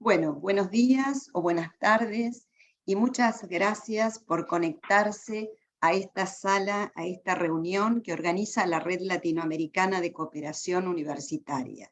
Bueno, buenos días o buenas tardes y muchas gracias por conectarse a esta sala, a esta reunión que organiza la Red Latinoamericana de Cooperación Universitaria,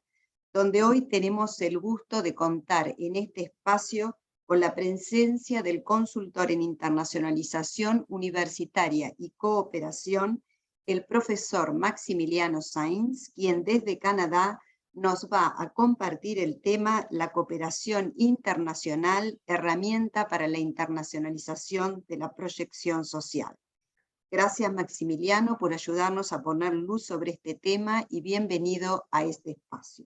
donde hoy tenemos el gusto de contar en este espacio con la presencia del consultor en internacionalización universitaria y cooperación, el profesor Maximiliano Sainz, quien desde Canadá nos va a compartir el tema La cooperación internacional, herramienta para la internacionalización de la proyección social. Gracias, Maximiliano, por ayudarnos a poner luz sobre este tema y bienvenido a este espacio.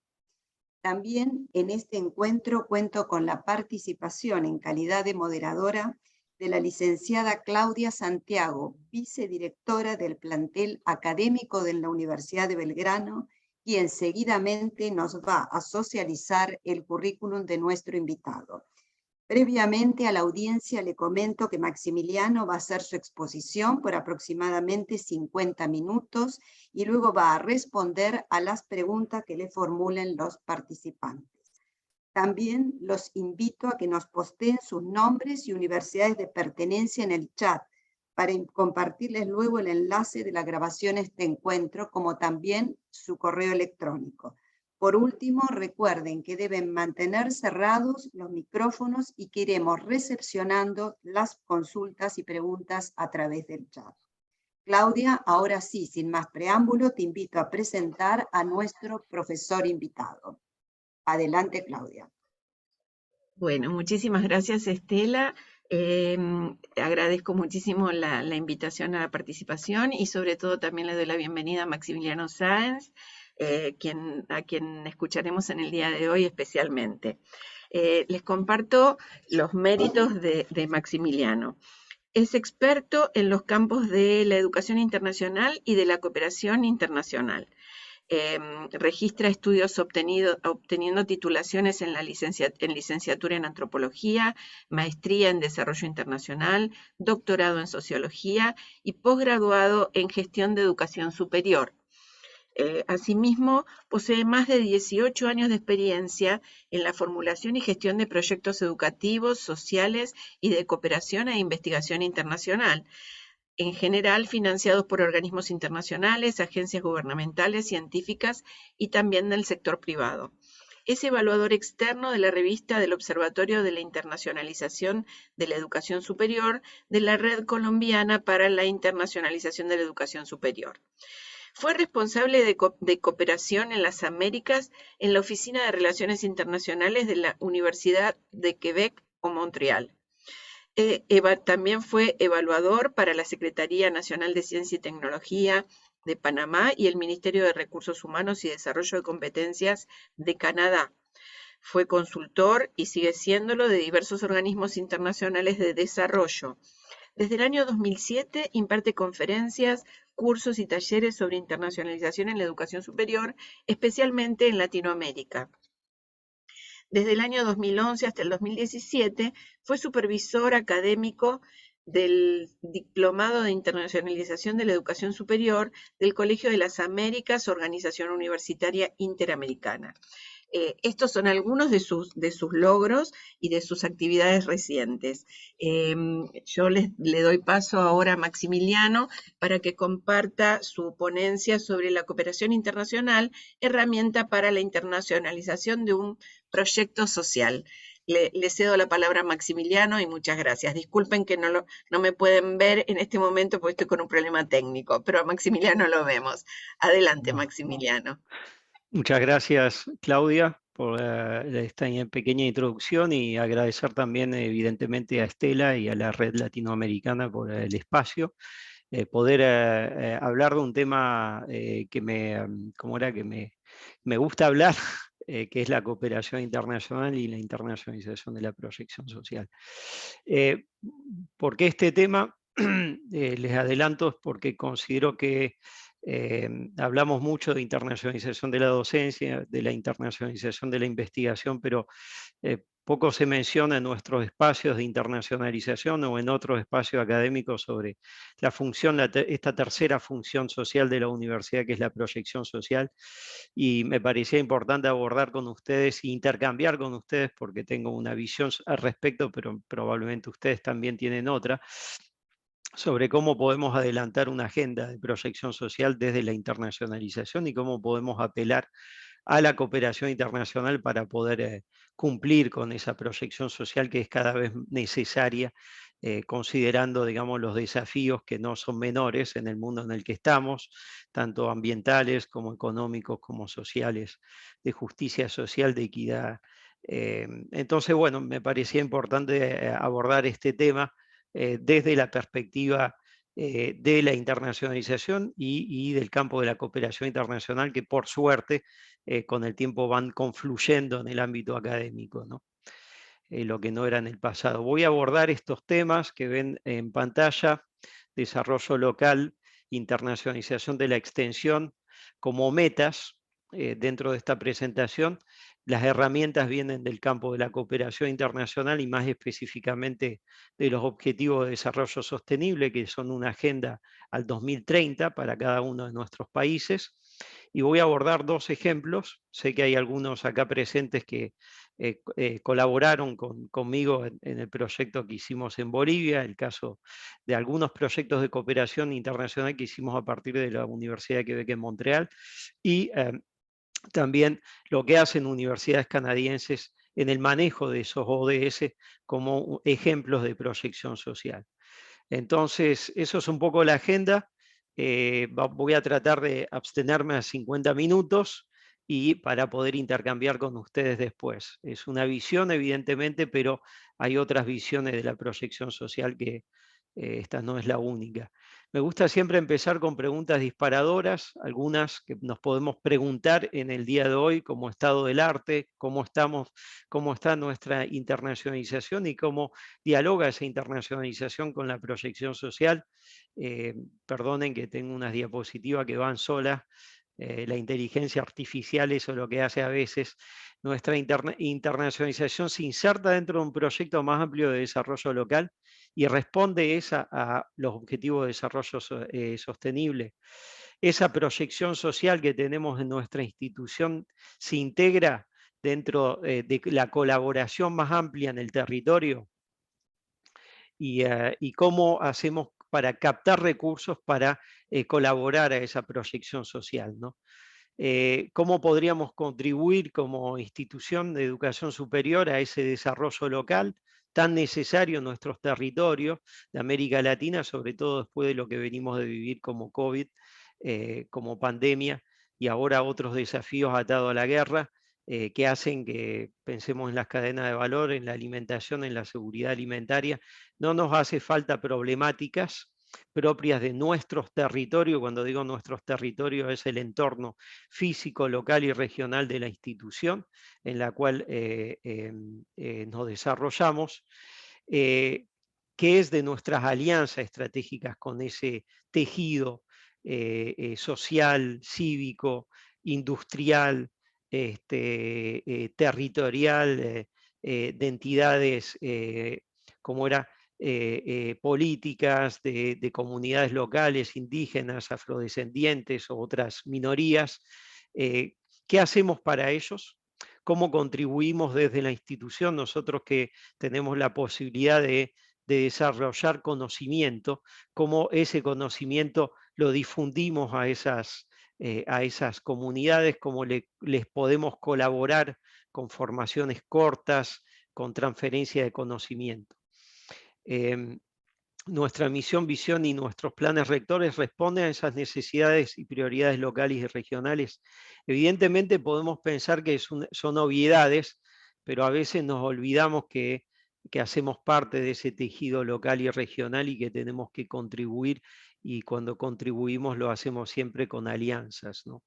También en este encuentro cuento con la participación en calidad de moderadora de la licenciada Claudia Santiago, vicedirectora del plantel académico de la Universidad de Belgrano, quien seguidamente nos va a socializar el currículum de nuestro invitado. Previamente a la audiencia le comento que Maximiliano va a hacer su exposición por aproximadamente 50 minutos y luego va a responder a las preguntas que le formulen los participantes. También los invito a que nos posteen sus nombres y universidades de pertenencia en el chat para compartirles luego el enlace de la grabación de este encuentro, como también su correo electrónico. Por último, recuerden que deben mantener cerrados los micrófonos y que iremos recepcionando las consultas y preguntas a través del chat. Claudia, ahora sí, sin más preámbulo, te invito a presentar a nuestro profesor invitado. Adelante, Claudia. Bueno, muchísimas gracias, Estela. Agradezco muchísimo la invitación a la participación y sobre todo también le doy la bienvenida a Maximiliano Sáenz, a quien escucharemos en el día de hoy especialmente. Les comparto los méritos de Maximiliano. Es experto en los campos de la educación internacional y de la cooperación internacional. Registra estudios obteniendo titulaciones en licenciatura en antropología, maestría en desarrollo internacional, doctorado en sociología y posgraduado en gestión de educación superior. Asimismo, posee más de 18 años de experiencia en la formulación y gestión de proyectos educativos, sociales y de cooperación e investigación internacional, en general financiados por organismos internacionales, agencias gubernamentales, científicas y también del sector privado. Es evaluador externo de la revista del Observatorio de la Internacionalización de la Educación Superior de la Red Colombiana para la Internacionalización de la Educación Superior. Fue responsable de cooperación en las Américas en la Oficina de Relaciones Internacionales de la Universidad de Quebec o Montreal. También fue evaluador para la Secretaría Nacional de Ciencia y Tecnología de Panamá y el Ministerio de Recursos Humanos y Desarrollo de Competencias de Canadá. Fue consultor y sigue siéndolo de diversos organismos internacionales de desarrollo. Desde el año 2007 imparte conferencias, cursos y talleres sobre internacionalización en la educación superior, especialmente en Latinoamérica. Desde el año 2011 hasta el 2017 fue supervisor académico del Diplomado de Internacionalización de la Educación Superior del Colegio de las Américas, Organización Universitaria Interamericana. Estos son algunos de sus logros y de sus actividades recientes. Yo le doy paso ahora a Maximiliano para que comparta su ponencia sobre la cooperación internacional, herramienta para la internacionalización de un proyecto social. Le cedo la palabra a Maximiliano y muchas gracias. Disculpen que no me pueden ver en este momento porque estoy con un problema técnico, pero a Maximiliano lo vemos. Adelante, Maximiliano. Muchas gracias, Claudia, por esta pequeña introducción y agradecer también, evidentemente, a Estela y a la Red Latinoamericana por el espacio. Poder hablar de un tema que me gusta hablar, que es la cooperación internacional y la internacionalización de la proyección social. ¿Por qué este tema? Les adelanto, es porque considero que hablamos mucho de internacionalización de la docencia, de la internacionalización de la investigación, pero Poco se menciona en nuestros espacios de internacionalización o en otros espacios académicos sobre la función, esta tercera función social de la universidad, que es la proyección social, y me parecía importante abordar con ustedes e intercambiar con ustedes, porque tengo una visión al respecto, pero probablemente ustedes también tienen otra, sobre cómo podemos adelantar una agenda de proyección social desde la internacionalización y cómo podemos apelar a la cooperación internacional para poder cumplir con esa proyección social que es cada vez necesaria, considerando, digamos, los desafíos que no son menores en el mundo en el que estamos, tanto ambientales como económicos como sociales, de justicia social, de equidad. Entonces, bueno, me parecía importante abordar este tema desde la perspectiva de la internacionalización y del campo de la cooperación internacional, que por suerte con el tiempo van confluyendo en el ámbito académico, ¿no? Lo que no era en el pasado. Voy a abordar estos temas que ven en pantalla: desarrollo local, internacionalización de la extensión, como metas dentro de esta presentación. Las herramientas vienen del campo de la cooperación internacional y más específicamente de los Objetivos de Desarrollo Sostenible, que son una agenda al 2030 para cada uno de nuestros países. Y voy a abordar dos ejemplos. Sé que hay algunos acá presentes que colaboraron conmigo en el proyecto que hicimos en Bolivia, el caso de algunos proyectos de cooperación internacional que hicimos a partir de la Universidad de Quebec en Montreal, y también lo que hacen universidades canadienses en el manejo de esos ODS como ejemplos de proyección social. Entonces, eso es un poco la agenda. Voy a tratar de abstenerme a 50 minutos y para poder intercambiar con ustedes después. Es una visión, evidentemente, pero hay otras visiones de la proyección social que esta no es la única. Me gusta siempre empezar con preguntas disparadoras, algunas que nos podemos preguntar en el día de hoy, como estado del arte, cómo estamos, cómo está nuestra internacionalización y cómo dialoga esa internacionalización con la proyección social. Perdonen que tengo unas diapositivas que van solas. La inteligencia artificial, eso es lo que hace a veces. Nuestra internacionalización se inserta dentro de un proyecto más amplio de desarrollo local y responde a los objetivos de desarrollo sostenible. Esa proyección social que tenemos en nuestra institución se integra dentro de la colaboración más amplia en el territorio y cómo hacemos para captar recursos para colaborar a esa proyección social, ¿no? Cómo podríamos contribuir como institución de educación superior a ese desarrollo local tan necesario en nuestros territorios de América Latina, sobre todo después de lo que venimos de vivir como COVID, como pandemia, y ahora otros desafíos atados a la guerra, que hacen que pensemos en las cadenas de valor, en la alimentación, en la seguridad alimentaria. No nos hace falta problemáticas propias de nuestros territorios. Cuando digo nuestros territorios es el entorno físico, local y regional de la institución en la cual nos desarrollamos, que es de nuestras alianzas estratégicas con ese tejido social, cívico, industrial, territorial, de entidades como era políticas de comunidades locales, indígenas, afrodescendientes o otras minorías. ¿Qué hacemos para ellos? ¿Cómo contribuimos desde la institución nosotros que tenemos la posibilidad de desarrollar conocimiento? ¿Cómo ese conocimiento lo difundimos a esas comunidades? ¿Cómo les podemos colaborar con formaciones cortas, con transferencia de conocimiento? Nuestra misión, visión y nuestros planes rectores responden a esas necesidades y prioridades locales y regionales. Evidentemente podemos pensar que son obviedades, pero a veces nos olvidamos que hacemos parte de ese tejido local y regional y que tenemos que contribuir, y cuando contribuimos lo hacemos siempre con alianzas, ¿no?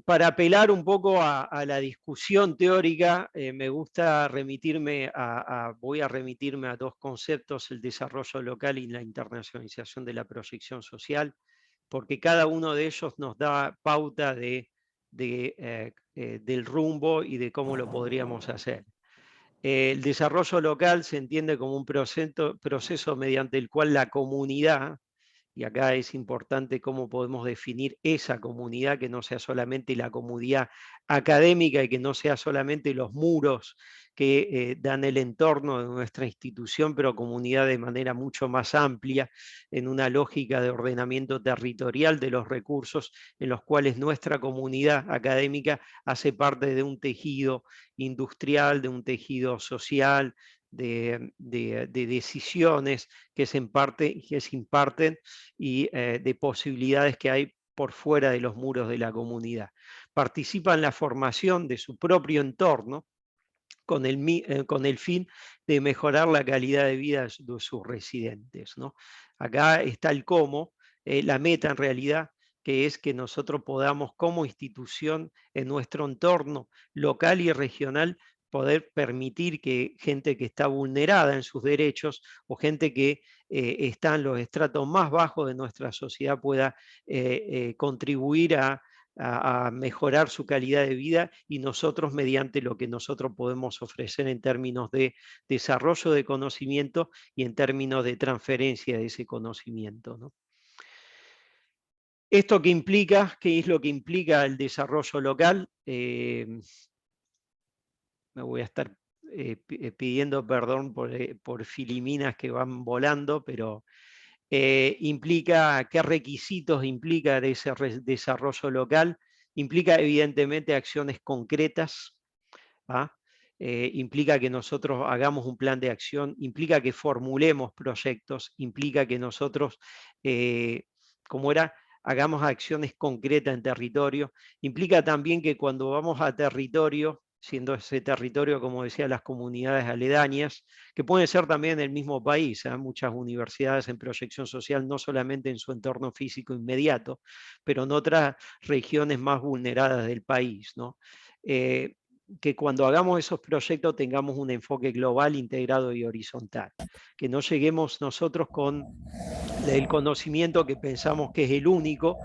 Para apelar un poco a la discusión teórica, me gusta voy a remitirme a dos conceptos: el desarrollo local y la internacionalización de la proyección social, porque cada uno de ellos nos da pauta de del rumbo y de cómo lo podríamos hacer. El desarrollo local se entiende como un proceso mediante el cual la comunidad, y acá es importante cómo podemos definir esa comunidad, que no sea solamente la comunidad académica y que no sea solamente los muros que dan el entorno de nuestra institución, pero comunidad de manera mucho más amplia, en una lógica de ordenamiento territorial de los recursos, en los cuales nuestra comunidad académica hace parte de un tejido industrial, de un tejido social, de decisiones que se imparten y de posibilidades que hay por fuera de los muros de la comunidad. Participa en la formación de su propio entorno con el fin de mejorar la calidad de vida de sus residentes, ¿no? Acá está el cómo, la meta en realidad, que es que nosotros podamos como institución en nuestro entorno local y regional poder permitir que gente que está vulnerada en sus derechos o gente que está en los estratos más bajos de nuestra sociedad pueda contribuir a mejorar su calidad de vida, y nosotros mediante lo que nosotros podemos ofrecer en términos de desarrollo de conocimiento y en términos de transferencia de ese conocimiento, ¿no? ¿Esto qué implica? ¿Qué es lo que implica el desarrollo local? Me voy a estar pidiendo perdón por filiminas que van volando, pero implica, ¿qué requisitos implica ese desarrollo local? Implica evidentemente acciones concretas, ¿ah? Implica que nosotros hagamos un plan de acción, implica que formulemos proyectos, implica que nosotros, hagamos acciones concretas en territorio, implica también que cuando vamos a territorio, siendo ese territorio, como decía, las comunidades aledañas, que pueden ser también el mismo país, ¿eh? Muchas universidades en proyección social, no solamente en su entorno físico inmediato, pero en otras regiones más vulneradas del país, ¿no? Que cuando hagamos esos proyectos tengamos un enfoque global, integrado y horizontal, que no lleguemos nosotros con el conocimiento que pensamos que es el único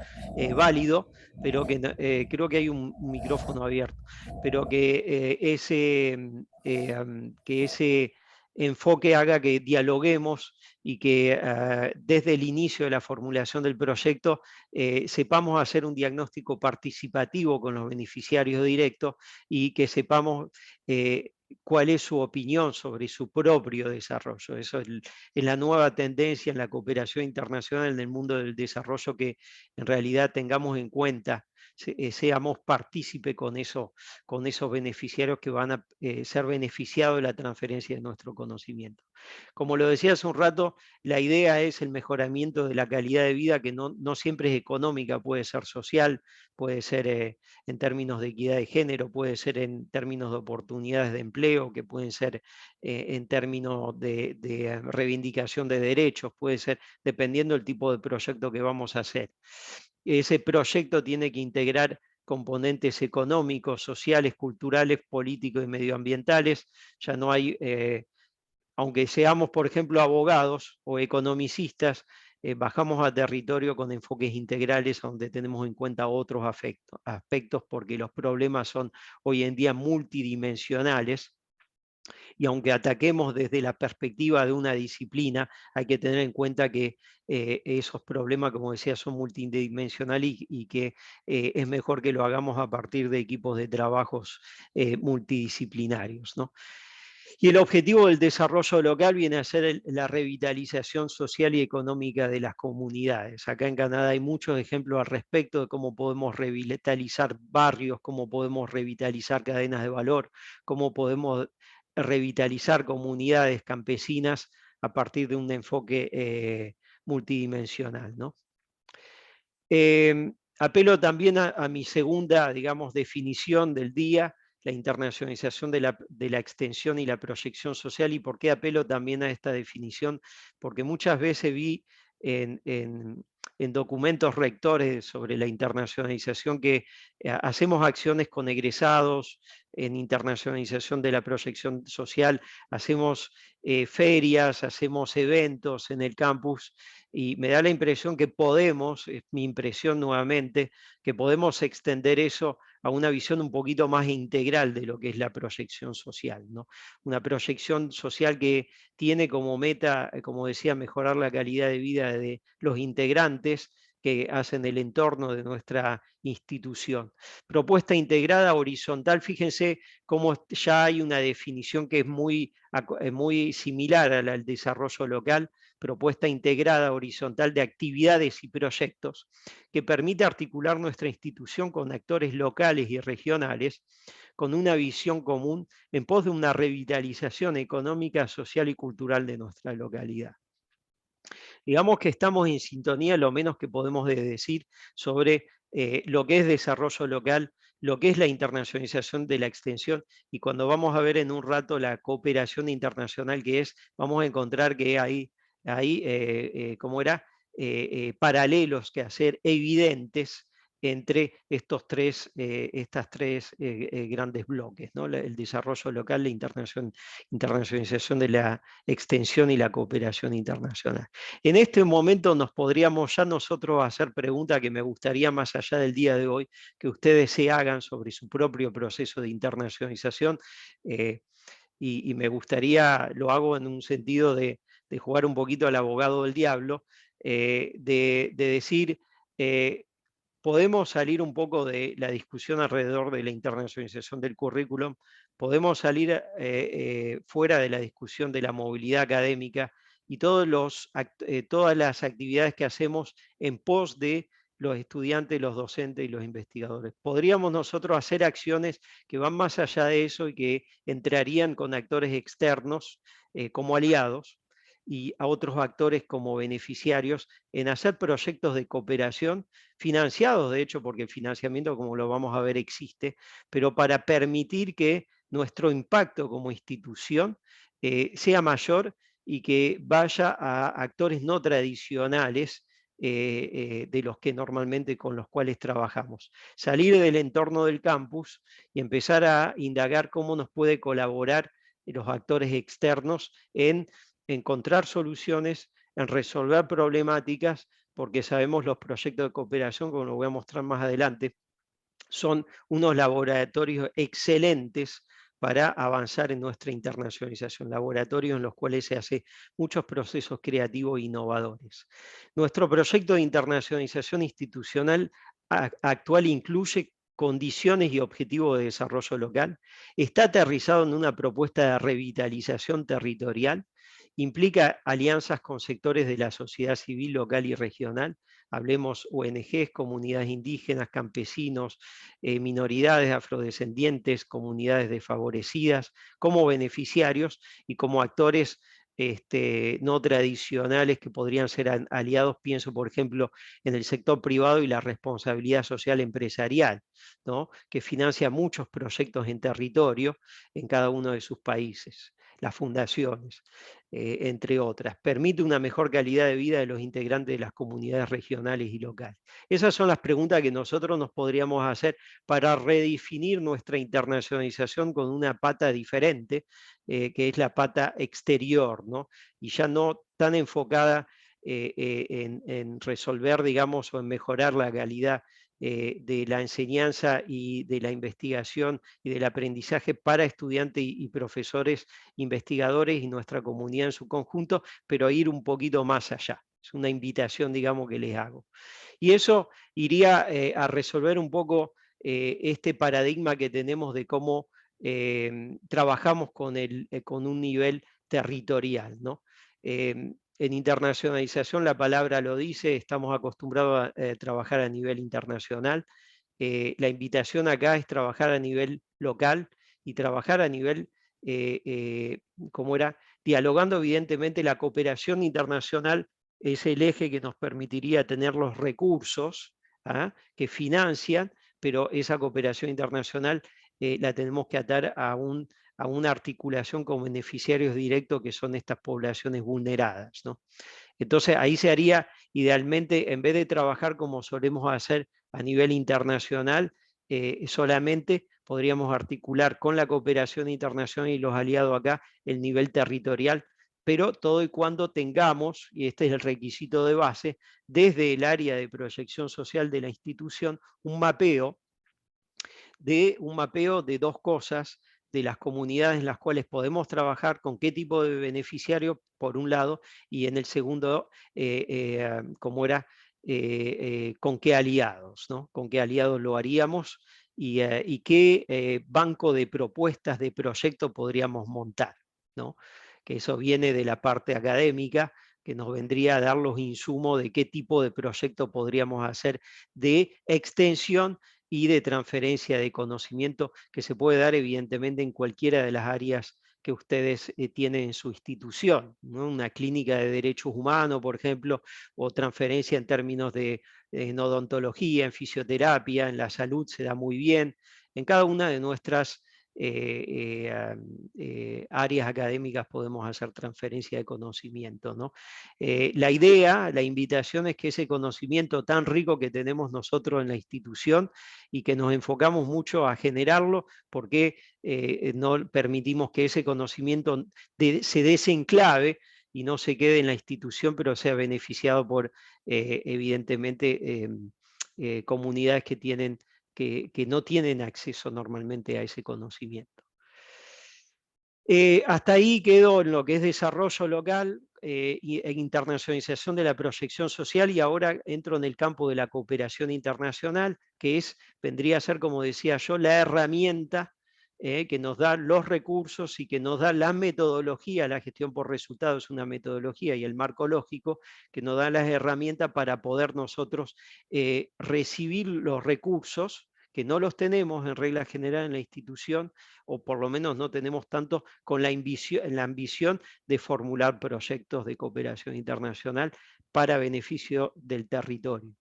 válido, pero que creo que hay un micrófono abierto, pero que ese enfoque haga que dialoguemos y que desde el inicio de la formulación del proyecto sepamos hacer un diagnóstico participativo con los beneficiarios directos y que sepamos cuál es su opinión sobre su propio desarrollo. Eso es la nueva tendencia en la cooperación internacional en el mundo del desarrollo, que en realidad tengamos en cuenta, seamos partícipes con esos beneficiarios que van a ser beneficiados de la transferencia de nuestro conocimiento. Como lo decía hace un rato, la idea es el mejoramiento de la calidad de vida, que no siempre es económica, puede ser social, puede ser en términos de equidad de género, puede ser en términos de oportunidades de empleo, que pueden ser en términos de reivindicación de derechos, puede ser dependiendo del tipo de proyecto que vamos a hacer. Ese proyecto tiene que integrar componentes económicos, sociales, culturales, políticos y medioambientales. Ya no hay, aunque seamos, por ejemplo, abogados o economicistas, bajamos a territorio con enfoques integrales donde tenemos en cuenta otros aspectos, porque los problemas son hoy en día multidimensionales, y aunque ataquemos desde la perspectiva de una disciplina, hay que tener en cuenta que esos problemas, como decía, son multidimensionales y que es mejor que lo hagamos a partir de equipos de trabajos multidisciplinarios, ¿no? Y el objetivo del desarrollo local viene a ser la revitalización social y económica de las comunidades. Acá en Canadá hay muchos ejemplos al respecto de cómo podemos revitalizar barrios, cómo podemos revitalizar cadenas de valor, cómo podemos revitalizar comunidades campesinas a partir de un enfoque multidimensional, ¿no? Apelo también a mi segunda, digamos, definición del día, la internacionalización de la extensión y la proyección social. ¿Y por qué apelo también a esta definición? Porque muchas veces vi en documentos rectores sobre la internacionalización que hacemos acciones con egresados, en internacionalización de la proyección social, hacemos ferias, hacemos eventos en el campus, y me da la impresión que podemos, es mi impresión nuevamente, que podemos extender eso a una visión un poquito más integral de lo que es la proyección social, ¿no? Una proyección social que tiene como meta, como decía, mejorar la calidad de vida de los integrantes que hacen el entorno de nuestra institución. Propuesta integrada horizontal, fíjense cómo ya hay una definición que es muy similar a la del desarrollo local, propuesta integrada horizontal de actividades y proyectos que permite articular nuestra institución con actores locales y regionales con una visión común en pos de una revitalización económica, social y cultural de nuestra localidad. Digamos que estamos en sintonía, lo menos que podemos decir, sobre lo que es desarrollo local, lo que es la internacionalización de la extensión, y cuando vamos a ver en un rato la cooperación internacional que es, vamos a encontrar que hay paralelos que hacer evidentes entre estas tres grandes bloques, ¿no? El desarrollo local, la internacionalización de la extensión y la cooperación internacional. En este momento nos podríamos ya nosotros hacer preguntas que me gustaría, más allá del día de hoy, que ustedes se hagan sobre su propio proceso de internacionalización, y me gustaría, lo hago en un sentido de jugar un poquito al abogado del diablo, de decir, podemos salir un poco de la discusión alrededor de la internacionalización del currículum, podemos salir fuera de la discusión de la movilidad académica y todas las actividades que hacemos en pos de los estudiantes, los docentes y los investigadores. Podríamos nosotros hacer acciones que van más allá de eso y que entrarían con actores externos como aliados, y a otros actores como beneficiarios en hacer proyectos de cooperación financiados, de hecho, porque el financiamiento, como lo vamos a ver, existe, pero para permitir que nuestro impacto como institución sea mayor y que vaya a actores no tradicionales de los que normalmente con los cuales trabajamos. Salir del entorno del campus y empezar a indagar cómo nos puede colaborar los actores externos en encontrar soluciones, en resolver problemáticas, porque sabemos los proyectos de cooperación, como lo voy a mostrar más adelante, son unos laboratorios excelentes para avanzar en nuestra internacionalización, laboratorios en los cuales se hacen muchos procesos creativos e innovadores. Nuestro proyecto de internacionalización institucional actual incluye condiciones y objetivos de desarrollo local, está aterrizado en una propuesta de revitalización territorial, implica alianzas con sectores de la sociedad civil local y regional, hablemos ONGs, comunidades indígenas, campesinos, minoridades afrodescendientes, comunidades desfavorecidas, como beneficiarios y como actores no tradicionales que podrían ser aliados. Pienso, por ejemplo, en el sector privado y la responsabilidad social empresarial, ¿no? Que financia muchos proyectos en territorio en cada uno de sus países. Las fundaciones, entre otras. Permite una mejor calidad de vida de los integrantes de las comunidades regionales y locales. Esas son las preguntas que nosotros nos podríamos hacer para redefinir nuestra internacionalización con una pata diferente, que es la pata exterior, ¿no? Y ya no tan enfocada en resolver, digamos, o en mejorar la calidad de la enseñanza y de la investigación y del aprendizaje para estudiantes y profesores, investigadores y nuestra comunidad en su conjunto, pero ir un poquito más allá. Es una invitación, digamos, que les hago. Y eso iría a resolver un poco este paradigma que tenemos de cómo trabajamos con un nivel territorial, ¿no? En internacionalización la palabra lo dice, estamos acostumbrados a trabajar a nivel internacional. La invitación acá es trabajar a nivel local y trabajar a nivel, dialogando evidentemente. La cooperación internacional es el eje que nos permitiría tener los recursos que financian, pero esa cooperación internacional la tenemos que atar a una articulación con beneficiarios directos que son estas poblaciones vulneradas, ¿no? Entonces ahí se haría idealmente, en vez de trabajar como solemos hacer a nivel internacional, solamente podríamos articular con la cooperación internacional y los aliados acá el nivel territorial, pero todo y cuando tengamos, y este es el requisito de base, desde el área de proyección social de la institución, un mapeo de dos cosas, de las comunidades en las cuales podemos trabajar, con qué tipo de beneficiario, por un lado, y en el segundo, con qué aliados, ¿no? Con qué aliados lo haríamos y qué banco de propuestas de proyecto podríamos montar, ¿no? Que eso viene de la parte académica, que nos vendría a dar los insumos de qué tipo de proyecto podríamos hacer de extensión y de transferencia de conocimiento que se puede dar evidentemente en cualquiera de las áreas que ustedes tienen en su institución, ¿no? Una clínica de derechos humanos, por ejemplo, o transferencia en términos en odontología, en fisioterapia, en la salud se da muy bien. En cada una de nuestras áreas académicas podemos hacer transferencia de conocimiento, ¿no? La idea, la invitación es que ese conocimiento tan rico que tenemos nosotros en la institución y que nos enfocamos mucho a generarlo, porque no permitimos que ese conocimiento se desenclave y no se quede en la institución, pero sea beneficiado por, evidentemente, comunidades que no tienen acceso normalmente a ese conocimiento. Hasta ahí quedó en lo que es desarrollo local e internacionalización de la proyección social, y ahora entro en el campo de la cooperación internacional, que vendría a ser, como decía yo, la herramienta que nos da los recursos y que nos da la metodología. La gestión por resultados es una metodología, y el marco lógico que nos da las herramientas para poder nosotros recibir los recursos, que no los tenemos en regla general en la institución, o por lo menos no tenemos tanto, con la ambición de formular proyectos de cooperación internacional para beneficio del territorio.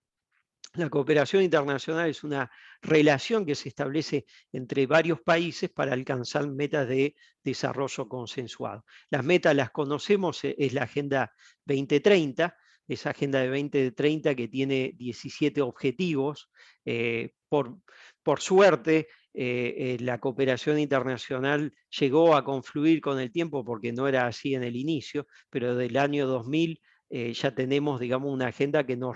La cooperación internacional es una relación que se establece entre varios países para alcanzar metas de desarrollo consensuado. Las metas las conocemos, es la Agenda 2030, esa Agenda de 2030 que tiene 17 objetivos. Por suerte, la cooperación internacional llegó a confluir con el tiempo, porque no era así en el inicio, pero del año 2000 ya tenemos, digamos, una agenda que nos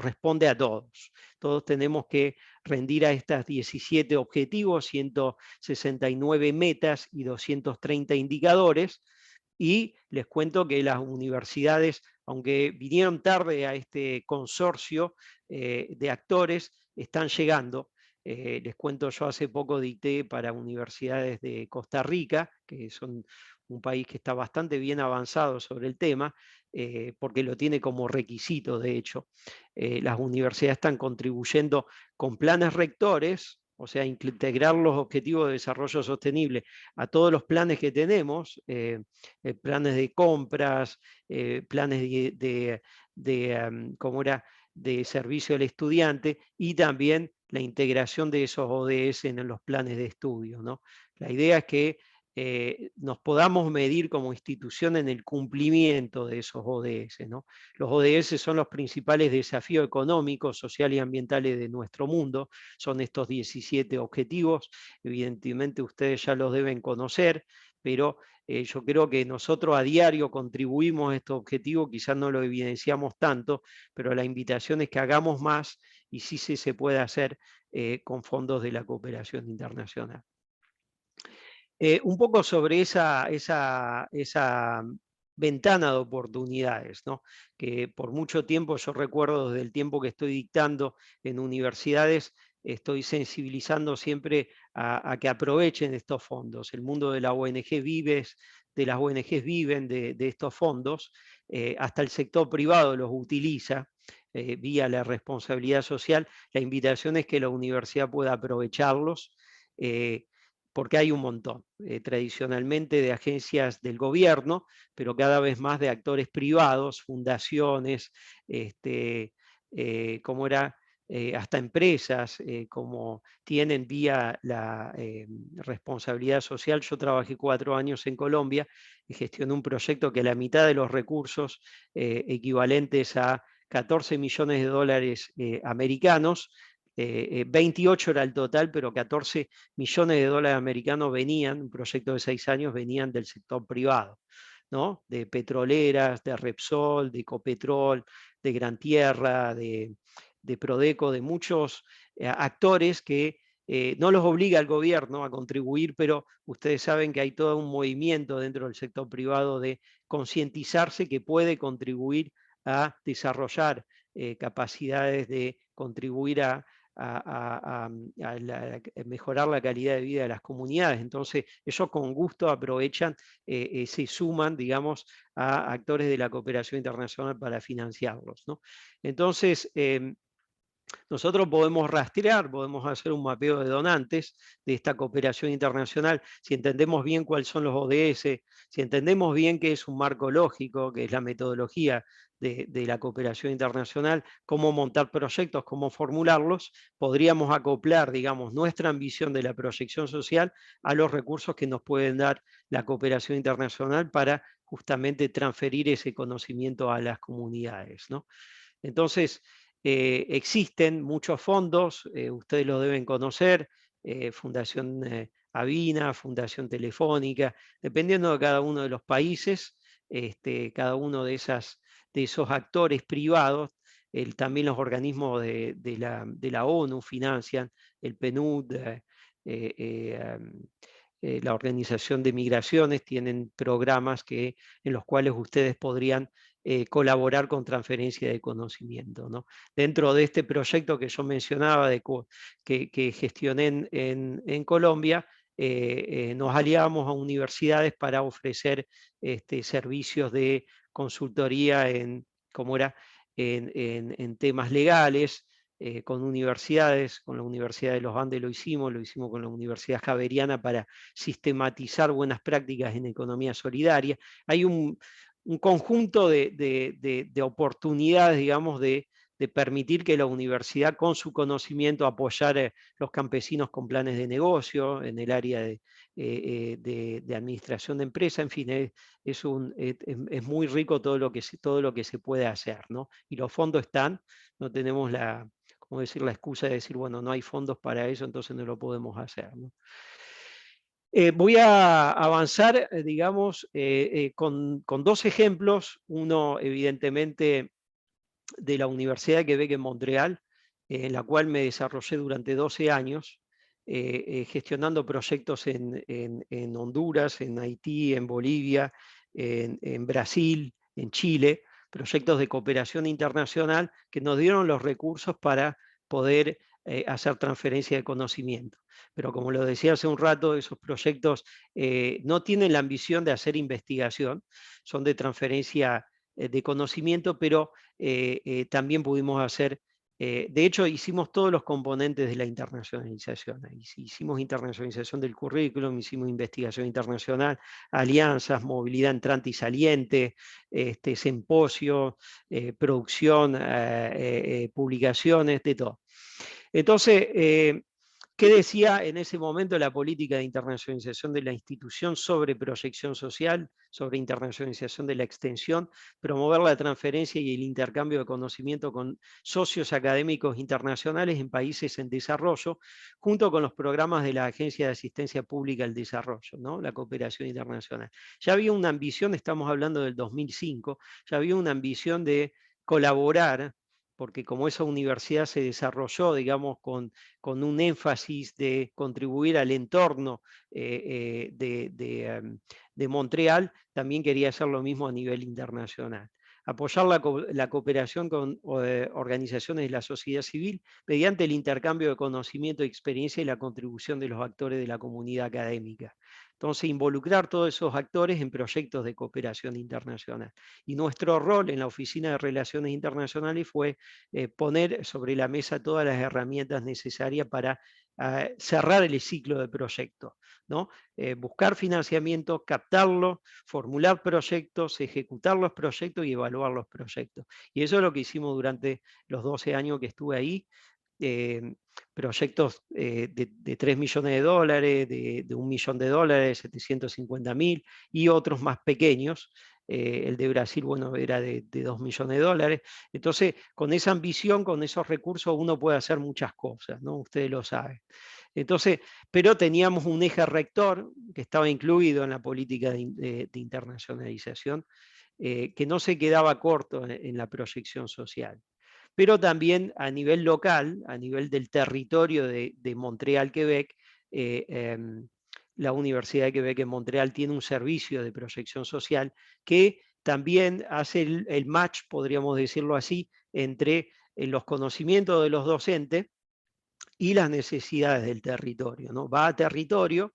responde a todos. Todos tenemos que rendir a estas 17 objetivos, 169 metas y 230 indicadores. Y les cuento que las universidades, aunque vinieron tarde a este consorcio de actores, están llegando. Les cuento, yo hace poco dicté para universidades de Costa Rica, que son un país que está bastante bien avanzado sobre el tema, porque lo tiene como requisito, de hecho. Las universidades están contribuyendo con planes rectores, o sea, integrar los objetivos de desarrollo sostenible a todos los planes que tenemos, planes de compras, planes de servicio al estudiante, y también la integración de esos ODS en los planes de estudio, ¿no? La idea es que nos podamos medir como institución en el cumplimiento de esos ODS, ¿no? Los ODS son los principales desafíos económicos, sociales y ambientales de nuestro mundo. Son estos 17 objetivos. Evidentemente ustedes ya los deben conocer, pero yo creo que nosotros a diario contribuimos a estos objetivos, quizás no lo evidenciamos tanto, pero la invitación es que hagamos más, y sí se puede hacer con fondos de la cooperación internacional. Un poco sobre esa ventana de oportunidades, ¿no? Que por mucho tiempo, yo recuerdo desde el tiempo que estoy dictando en universidades, estoy sensibilizando siempre a que aprovechen estos fondos. El mundo de la ONG de las ONGs viven de estos fondos, hasta el sector privado los utiliza vía la responsabilidad social. La invitación es que la universidad pueda aprovecharlos, porque hay un montón, tradicionalmente de agencias del gobierno, pero cada vez más de actores privados, fundaciones, hasta empresas, como tienen vía la responsabilidad social. Yo trabajé 4 años en Colombia y gestioné un proyecto que la mitad de los recursos, equivalentes a 14 millones de dólares americanos, 28 era el total, pero 14 millones de dólares americanos venían, un proyecto de 6 años, venían del sector privado, ¿no? De petroleras, de Repsol, de Ecopetrol, de Gran Tierra, de Prodeco, de muchos actores que no los obliga el gobierno a contribuir, pero ustedes saben que hay todo un movimiento dentro del sector privado de concientizarse que puede contribuir a desarrollar capacidades de contribuir a mejorar la calidad de vida de las comunidades. Entonces, ellos con gusto aprovechan, se suman, digamos, a actores de la cooperación internacional para financiarlos, ¿no? Entonces, nosotros podemos rastrear, podemos hacer un mapeo de donantes de esta cooperación internacional, si entendemos bien cuáles son los ODS, si entendemos bien qué es un marco lógico, que es la metodología de la cooperación internacional, cómo montar proyectos, cómo formularlos, podríamos acoplar, digamos, nuestra ambición de la proyección social a los recursos que nos pueden dar la cooperación internacional para justamente transferir ese conocimiento a las comunidades, ¿no? Entonces, existen muchos fondos, ustedes los deben conocer, Fundación Avina, Fundación Telefónica, dependiendo de cada uno de los países, cada uno de esos actores privados, también los organismos de la ONU financian, el PNUD, la Organización de Migraciones, tienen programas en los cuales ustedes podrían colaborar con transferencia de conocimiento, ¿no? Dentro de este proyecto que yo mencionaba, que gestioné en Colombia, nos aliamos a universidades para ofrecer servicios de consultoría en temas legales, con universidades, con la Universidad de los Andes lo hicimos con la Universidad Javeriana para sistematizar buenas prácticas en economía solidaria. Hay un conjunto de oportunidades, digamos, de permitir que la universidad con su conocimiento apoyar a los campesinos con planes de negocio en el área de administración de empresa, en fin, es muy rico todo lo que se puede hacer, ¿no? Y los fondos están, no tenemos la excusa de decir, bueno, no hay fondos para eso, entonces no lo podemos hacer, ¿no? Voy a avanzar, digamos, con 2 ejemplos. Uno, evidentemente, de la Universidad de Quebec en Montreal, en la cual me desarrollé durante 12 años, gestionando proyectos en Honduras, en Haití, en Bolivia, en Brasil, en Chile, proyectos de cooperación internacional que nos dieron los recursos para poder hacer transferencia de conocimiento. Pero como lo decía hace un rato, esos proyectos no tienen la ambición de hacer investigación, son de transferencia de conocimiento, pero también pudimos hacer, de hecho hicimos todos los componentes de la internacionalización. Hicimos internacionalización del currículum, hicimos investigación internacional, alianzas, movilidad entrante y saliente, simposio, producción, publicaciones, de todo. Entonces, ¿qué decía en ese momento la política de internacionalización de la institución sobre proyección social, sobre internacionalización de la extensión, promover la transferencia y el intercambio de conocimiento con socios académicos internacionales en países en desarrollo, junto con los programas de la Agencia de Asistencia Pública al Desarrollo, ¿no? La cooperación internacional? Ya había una ambición, estamos hablando del 2005, ya había una ambición de colaborar, porque como esa universidad se desarrolló, digamos, con un énfasis de contribuir al entorno de Montreal, también quería hacer lo mismo a nivel internacional. Apoyar la cooperación con organizaciones de la sociedad civil mediante el intercambio de conocimiento y experiencia y la contribución de los actores de la comunidad académica. Entonces, involucrar todos esos actores en proyectos de cooperación internacional. Y nuestro rol en la Oficina de Relaciones Internacionales fue poner sobre la mesa todas las herramientas necesarias para cerrar el ciclo de proyectos, ¿no? Buscar financiamiento, captarlo, formular proyectos, ejecutar los proyectos y evaluar los proyectos. Y eso es lo que hicimos durante los 12 años que estuve ahí. Proyectos de 3 millones de dólares, de $1 millón, 750.000 y otros más pequeños, el de Brasil, bueno, era de 2 millones de dólares. Entonces, con esa ambición, con esos recursos, uno puede hacer muchas cosas, ¿no? Ustedes lo saben. Entonces, pero teníamos un eje rector que estaba incluido en la política de internacionalización, que no se quedaba corto en la proyección social. Pero también a nivel local, a nivel del territorio de Montreal, Quebec, la Universidad de Quebec en Montreal tiene un servicio de proyección social que también hace el match, podríamos decirlo así, entre los conocimientos de los docentes y las necesidades del territorio, ¿no? Va a territorio,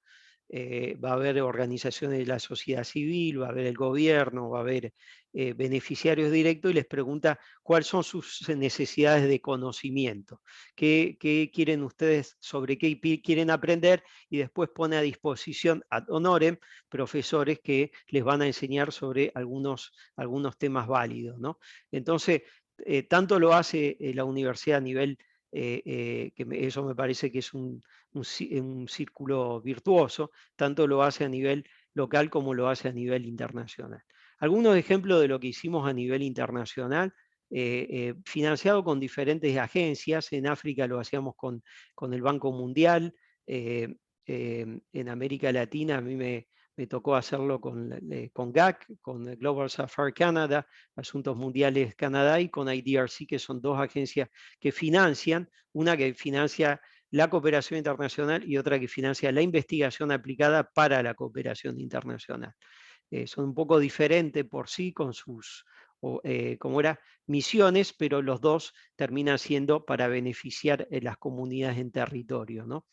va a haber organizaciones de la sociedad civil, va a haber el gobierno, va a haber beneficiarios directos y les pregunta cuáles son sus necesidades de conocimiento, qué quieren ustedes, sobre qué quieren aprender, y después pone a disposición ad honorem profesores que les van a enseñar sobre algunos temas válidos, ¿no? Entonces, tanto lo hace la universidad a nivel eso me parece que es un círculo virtuoso, tanto lo hace a nivel local como lo hace a nivel internacional. Algunos ejemplos de lo que hicimos a nivel internacional, financiado con diferentes agencias. En África lo hacíamos con el Banco Mundial, en América Latina a mí me tocó hacerlo con GAC, con Global Sapphire Canada, Asuntos Mundiales Canadá, y con IDRC, que son dos agencias que financian, una que financia la cooperación internacional y otra que financia la investigación aplicada para la cooperación internacional. Son un poco diferentes por sí con sus, como era, misiones, pero los dos terminan siendo para beneficiar las comunidades en territorio, ¿no?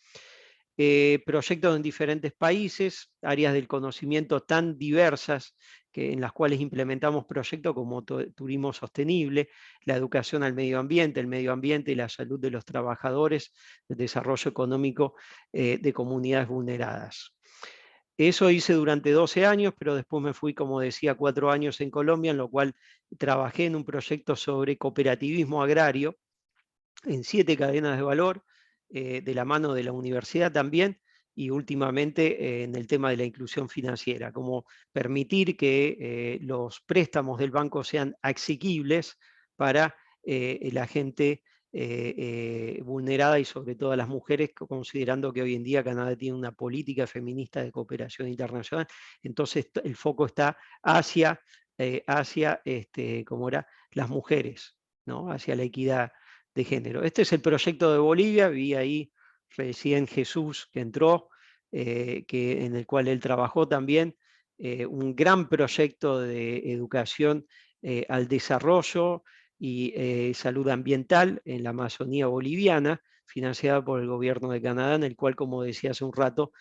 Proyectos en diferentes países, áreas del conocimiento tan diversas en las cuales implementamos proyectos como turismo sostenible, la educación al medio ambiente, el medio ambiente y la salud de los trabajadores, el desarrollo económico de comunidades vulneradas. Eso hice durante 12 años, pero después me fui, como decía, 4 años en Colombia, en lo cual trabajé en un proyecto sobre cooperativismo agrario en 7 cadenas de valor, de la mano de la universidad también, y últimamente en el tema de la inclusión financiera, como permitir que los préstamos del banco sean asequibles para la gente vulnerada y sobre todo a las mujeres, considerando que hoy en día Canadá tiene una política feminista de cooperación internacional. Entonces el foco está hacia como era, las mujeres, ¿no? Hacia la equidad de género. Este es el proyecto de Bolivia. Vi ahí recién Jesús que entró, en el cual él trabajó también, un gran proyecto de educación al desarrollo y salud ambiental en la Amazonía boliviana, financiada por el gobierno de Canadá, en el cual, como decía hace un rato,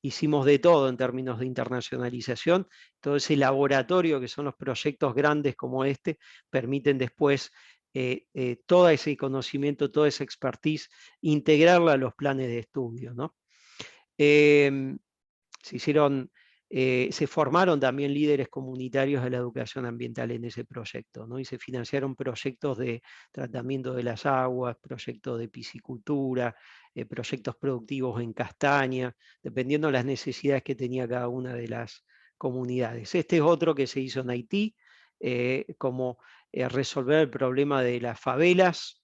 hicimos de todo en términos de internacionalización. Todo ese laboratorio, que son los proyectos grandes como este, permiten después todo ese conocimiento, toda esa expertise, integrarla a los planes de estudio, ¿no? Se formaron también líderes comunitarios de la educación ambiental en ese proyecto, ¿no? Y se financiaron proyectos de tratamiento de las aguas, proyectos de piscicultura, proyectos productivos en castaña, dependiendo de las necesidades que tenía cada una de las comunidades. Este es otro que se hizo en Haití, como resolver el problema de las favelas,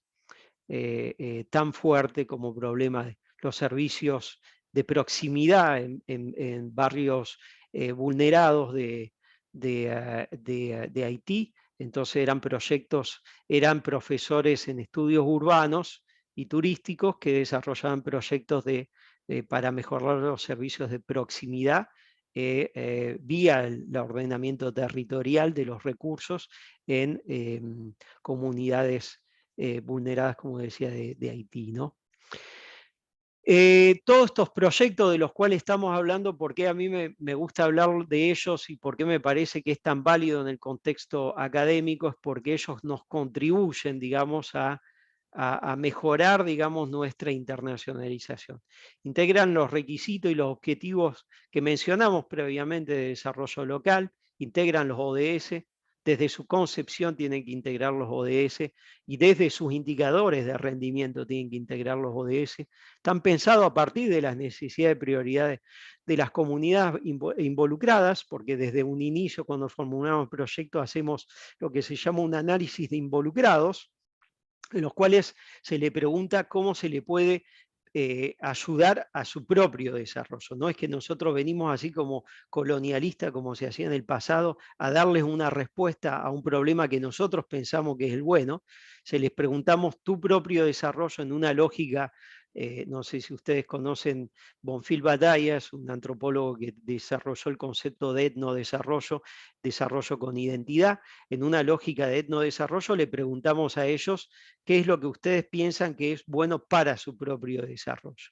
tan fuerte como problema de los servicios de proximidad en barrios vulnerados de Haití. Entonces eran proyectos, eran profesores en estudios urbanos y turísticos que desarrollaban proyectos para mejorar los servicios de proximidad vía el ordenamiento territorial de los recursos en comunidades vulneradas, como decía, de Haití, ¿no? Todos estos proyectos de los cuales estamos hablando, ¿por qué a mí me gusta hablar de ellos y por qué me parece que es tan válido en el contexto académico? Es porque ellos nos contribuyen, digamos, a mejorar, digamos, nuestra internacionalización. Integran los requisitos y los objetivos que mencionamos previamente de desarrollo local, integran los ODS, desde su concepción tienen que integrar los ODS y desde sus indicadores de rendimiento tienen que integrar los ODS. Están pensados a partir de las necesidades y prioridades de las comunidades involucradas, porque desde un inicio, cuando formulamos proyectos, hacemos lo que se llama un análisis de involucrados, en los cuales se le pregunta cómo se le puede ayudar a su propio desarrollo. No es que nosotros venimos así como colonialistas, como se hacía en el pasado, a darles una respuesta a un problema que nosotros pensamos que es el bueno. Se les preguntamos tu propio desarrollo en una lógica, no sé si ustedes conocen Bonfil Batallas, un antropólogo que desarrolló el concepto de etnodesarrollo, desarrollo con identidad. En una lógica de etnodesarrollo le preguntamos a ellos qué es lo que ustedes piensan que es bueno para su propio desarrollo.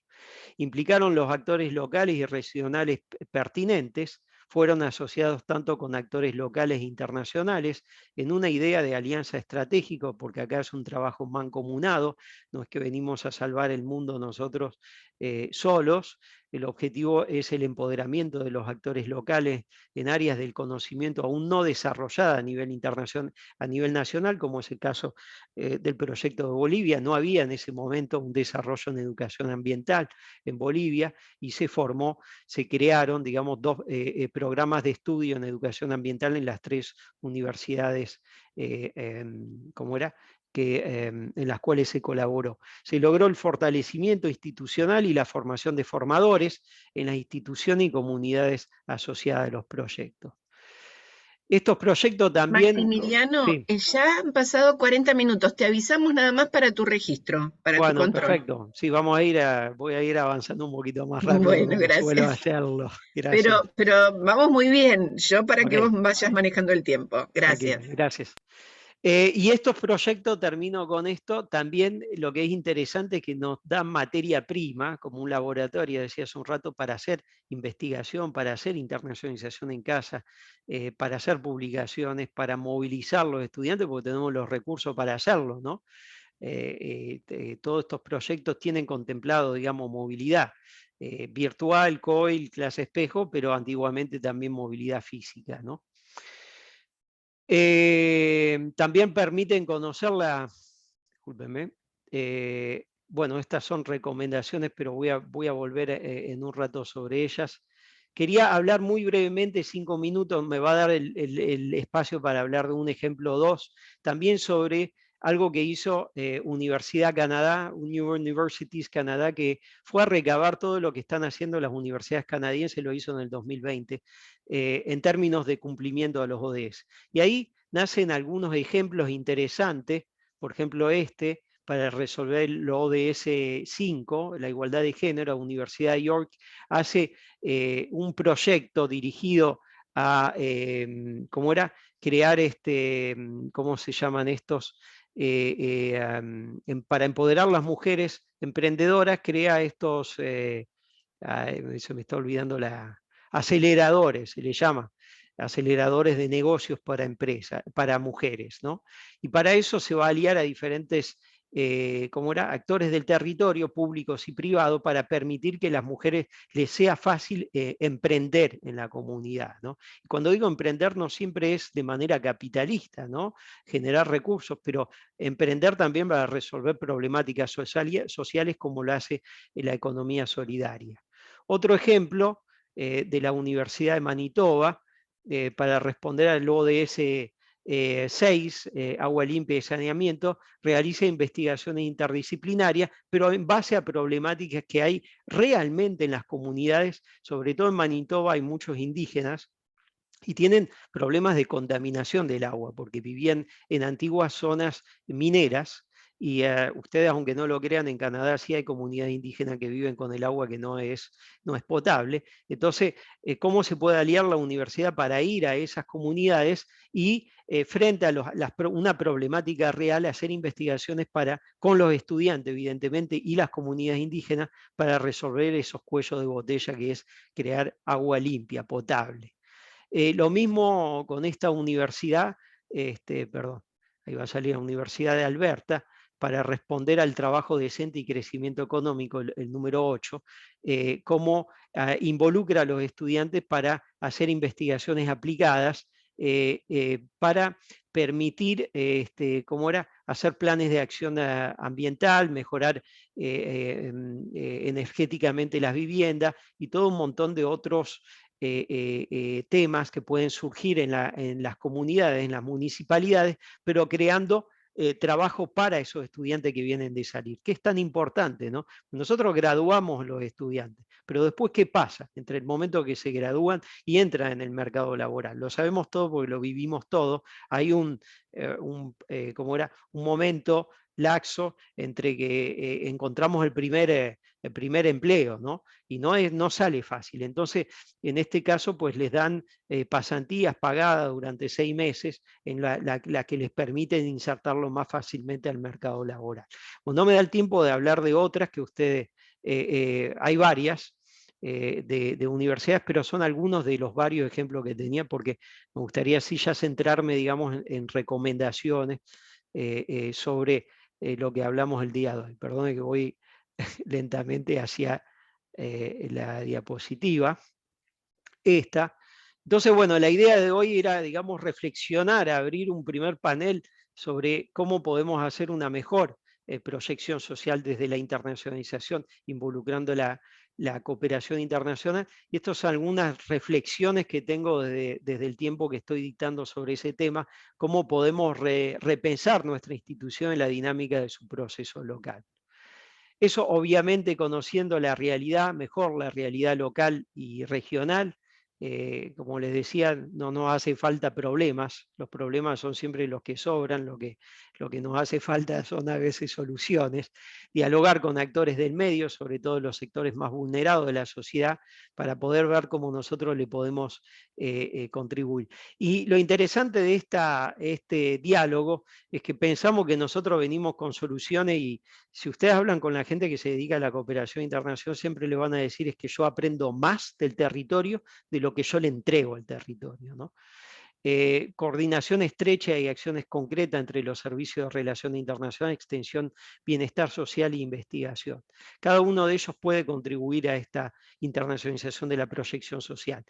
Implicaron los actores locales y regionales pertinentes, fueron asociados tanto con actores locales e internacionales en una idea de alianza estratégica, porque acá es un trabajo mancomunado, no es que venimos a salvar el mundo nosotros solos. El objetivo es el empoderamiento de los actores locales en áreas del conocimiento aún no desarrolladas a nivel internacional, a nivel nacional, como es el caso del proyecto de Bolivia. No había en ese momento un desarrollo en educación ambiental en Bolivia y se crearon, digamos, dos programas de estudio en educación ambiental en las 3 universidades, ¿cómo era? En las cuales se colaboró. Se logró el fortalecimiento institucional y la formación de formadores en las instituciones y comunidades asociadas a los proyectos. Estos proyectos también... Maximiliano, Sí. ya han pasado 40 minutos. Te avisamos nada más para tu registro, para tu Bueno, control. perfecto. Sí, voy a ir avanzando un poquito más rápido Bueno, como suelo gracias. hacerlo. Gracias. Pero vamos muy bien. Yo para que Ok, vos vayas manejando el tiempo. ok, Gracias. gracias. Y estos proyectos, termino con esto, también lo que es interesante es que nos dan materia prima, como un laboratorio, decía hace un rato, para hacer investigación, para hacer internacionalización en casa, para hacer publicaciones, para movilizar los estudiantes, porque tenemos los recursos para hacerlo, ¿no? Todos estos proyectos tienen contemplado, digamos, movilidad virtual, COIL, clase espejo, pero antiguamente también movilidad física, ¿no? También permiten conocerla, discúlpenme, bueno, estas son recomendaciones, pero voy a volver en un rato sobre ellas. Quería hablar muy brevemente, 5 minutos, me va a dar el espacio para hablar de un ejemplo o dos, también sobre algo que hizo Universidad Canadá, Universities Canadá, que fue a recabar todo lo que están haciendo las universidades canadienses, lo hizo en el 2020, en términos de cumplimiento de los ODS. Y ahí nacen algunos ejemplos interesantes, por ejemplo para resolver el ODS 5, la igualdad de género. La Universidad de York hace un proyecto dirigido a, ¿cómo era? Crear, ¿cómo se llaman estos? Para empoderar las mujeres emprendedoras, crea estos, se me está olvidando aceleradores, se le llama, aceleradores de negocios para empresas, para mujeres, ¿no? Y para eso se va a aliar a diferentes actores del territorio, públicos y privados, para permitir que a las mujeres les sea fácil emprender en la comunidad, ¿no? Y cuando digo emprender no siempre es de manera capitalista, ¿no? Generar recursos, pero emprender también para resolver problemáticas sociales como lo hace la economía solidaria. Otro ejemplo de la Universidad de Manitoba, para responder al ODS 6, agua limpia y saneamiento, realiza investigaciones interdisciplinarias, pero en base a problemáticas que hay realmente en las comunidades. Sobre todo en Manitoba hay muchos indígenas y tienen problemas de contaminación del agua, porque vivían en antiguas zonas mineras. Y ustedes, aunque no lo crean, en Canadá sí hay comunidades indígenas que viven con el agua que no es potable. Entonces, ¿cómo se puede aliar la universidad para ir a esas comunidades y frente a una problemática real, hacer investigaciones con los estudiantes, evidentemente, y las comunidades indígenas, para resolver esos cuellos de botella que es crear agua limpia, potable? Lo mismo con esta universidad, perdón, ahí va a salir la Universidad de Alberta, para responder al trabajo decente y crecimiento económico, el número 8, cómo involucra a los estudiantes para hacer investigaciones aplicadas para permitir hacer planes de acción ambiental, mejorar energéticamente las viviendas y todo un montón de otros temas que pueden surgir en las comunidades, en las municipalidades, pero creando trabajo para esos estudiantes que vienen de salir, que es tan importante, ¿no? Nosotros graduamos los estudiantes, pero después, ¿qué pasa entre el momento que se gradúan y entran en el mercado laboral? Lo sabemos todo porque lo vivimos todo. Hay un momento laxo entre que encontramos el primer empleo, ¿no? Y no sale fácil. Entonces, en este caso, pues les dan pasantías pagadas durante 6 meses en la que les permiten insertarlo más fácilmente al mercado laboral. Bueno, no me da el tiempo de hablar de otras que ustedes, hay varias de universidades, pero son algunos de los varios ejemplos que tenía, porque me gustaría así ya centrarme, digamos, en recomendaciones sobre lo que hablamos el día de hoy. Perdone que voy lentamente hacia la diapositiva. Esta. Entonces, bueno, la idea de hoy era, digamos, reflexionar, abrir un primer panel sobre cómo podemos hacer una mejor proyección social desde la internacionalización, involucrando la cooperación internacional. Y estas son algunas reflexiones que tengo desde el tiempo que estoy dictando sobre ese tema, cómo podemos repensar nuestra institución en la dinámica de su proceso local. Eso obviamente conociendo la realidad, mejor la realidad local y regional. Como les decía, no nos hace falta problemas, los problemas son siempre los que sobran, lo que nos hace falta son a veces soluciones. Dialogar con actores del medio, sobre todo los sectores más vulnerados de la sociedad, para poder ver cómo nosotros le podemos contribuir. Y lo interesante de este diálogo es que pensamos que nosotros venimos con soluciones, y si ustedes hablan con la gente que se dedica a la cooperación internacional, siempre le van a decir es que yo aprendo más del territorio de lo que yo le entrego al territorio, ¿no? Coordinación estrecha y acciones concretas entre los servicios de relación internacional, extensión, bienestar social e investigación. Cada uno de ellos puede contribuir a esta internacionalización de la proyección social.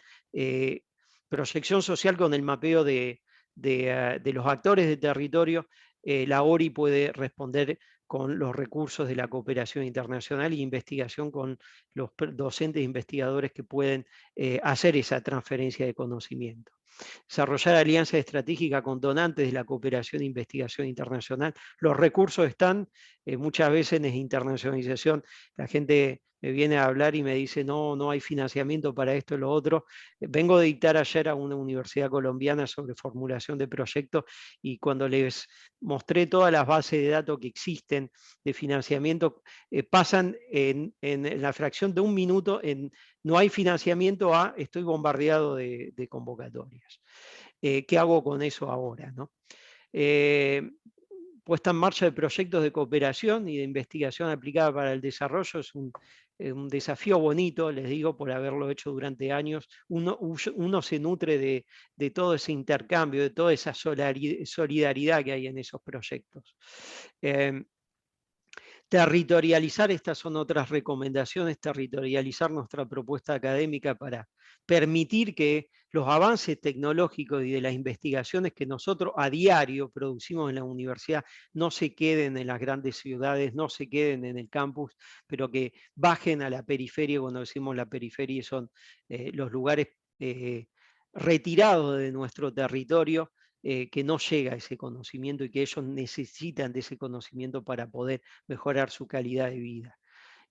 Proyección social con el mapeo de los actores de territorio. La ORI puede responder con los recursos de la cooperación internacional y investigación con los docentes e investigadores que pueden hacer esa transferencia de conocimiento. Desarrollar alianzas estratégicas con donantes de la cooperación e investigación internacional. Los recursos están, muchas veces en internacionalización, la gente me viene a hablar y me dice no hay financiamiento para esto y lo otro. Vengo de dictar ayer a una universidad colombiana sobre formulación de proyectos, y cuando les mostré todas las bases de datos que existen de financiamiento, pasan en la fracción de un minuto en no hay financiamiento a estoy bombardeado de convocatorias. ¿Qué hago con eso ahora, ¿no? Puesta en marcha de proyectos de cooperación y de investigación aplicada para el desarrollo es un desafío bonito, les digo, por haberlo hecho durante años. Uno se nutre de todo ese intercambio, de toda esa solidaridad que hay en esos proyectos. Territorializar, estas son otras recomendaciones, territorializar nuestra propuesta académica para permitir que los avances tecnológicos y de las investigaciones que nosotros a diario producimos en la universidad no se queden en las grandes ciudades, no se queden en el campus, pero que bajen a la periferia. Cuando decimos la periferia son los lugares retirados de nuestro territorio, que no llega a ese conocimiento y que ellos necesitan de ese conocimiento para poder mejorar su calidad de vida.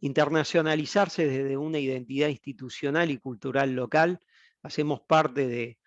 Internacionalizarse desde una identidad institucional y cultural local. Hacemos parte de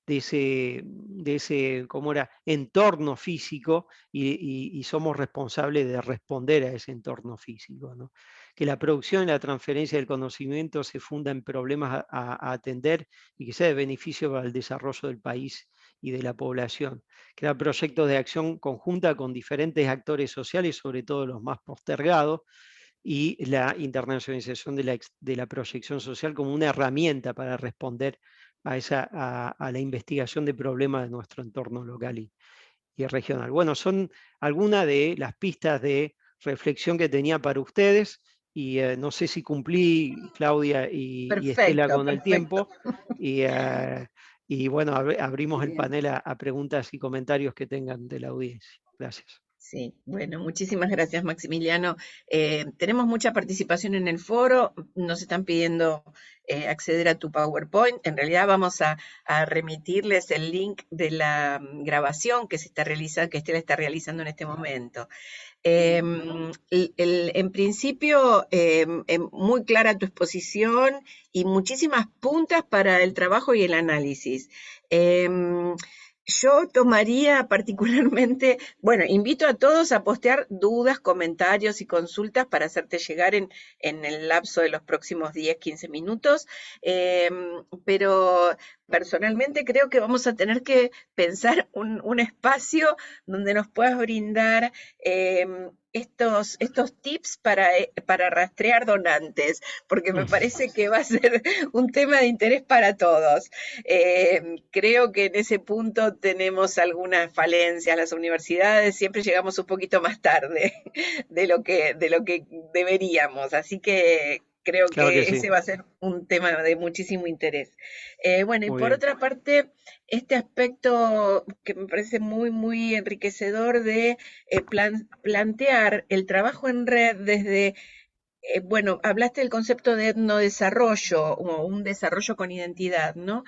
ese ¿cómo era? Entorno físico, y somos responsables de responder a ese entorno físico, ¿no? Que la producción y la transferencia del conocimiento se funda en problemas a atender y que sea de beneficio para el desarrollo del país y de la población. Crear proyectos de acción conjunta con diferentes actores sociales, sobre todo los más postergados, y la internacionalización de la proyección social como una herramienta para responder a la investigación de problemas de nuestro entorno local y regional. Bueno, son algunas de las pistas de reflexión que tenía para ustedes. no sé si cumplí, Claudia y Estela, Perfecto, con el perfecto. tiempo, y bueno, abrimos Muy el bien. panel a preguntas y comentarios que tengan de la audiencia. Gracias. Sí, bueno, muchísimas gracias, Maximiliano. Tenemos mucha participación en el foro, nos están pidiendo acceder a tu PowerPoint. En realidad vamos a remitirles el link de la grabación que se está realizando, que Estela está realizando en este momento. En principio, muy clara tu exposición y muchísimas puntas para el trabajo y el análisis. Yo tomaría particularmente, bueno, invito a todos a postear dudas, comentarios y consultas para hacerte llegar en el lapso de los próximos 10, 15 minutos, pero personalmente creo que vamos a tener que pensar un espacio donde nos puedas brindar estos tips para rastrear donantes, porque me parece que va a ser un tema de interés para todos. Creo que en ese punto tenemos algunas falencias. Las universidades siempre llegamos un poquito más tarde de lo que deberíamos, así que creo Claro que que sí. ese va a ser un tema de muchísimo interés. Bueno, y Muy por bien. otra parte, este aspecto que me parece muy, muy enriquecedor de plantear el trabajo en red desde, bueno, hablaste del concepto de etnodesarrollo o un desarrollo con identidad, ¿no?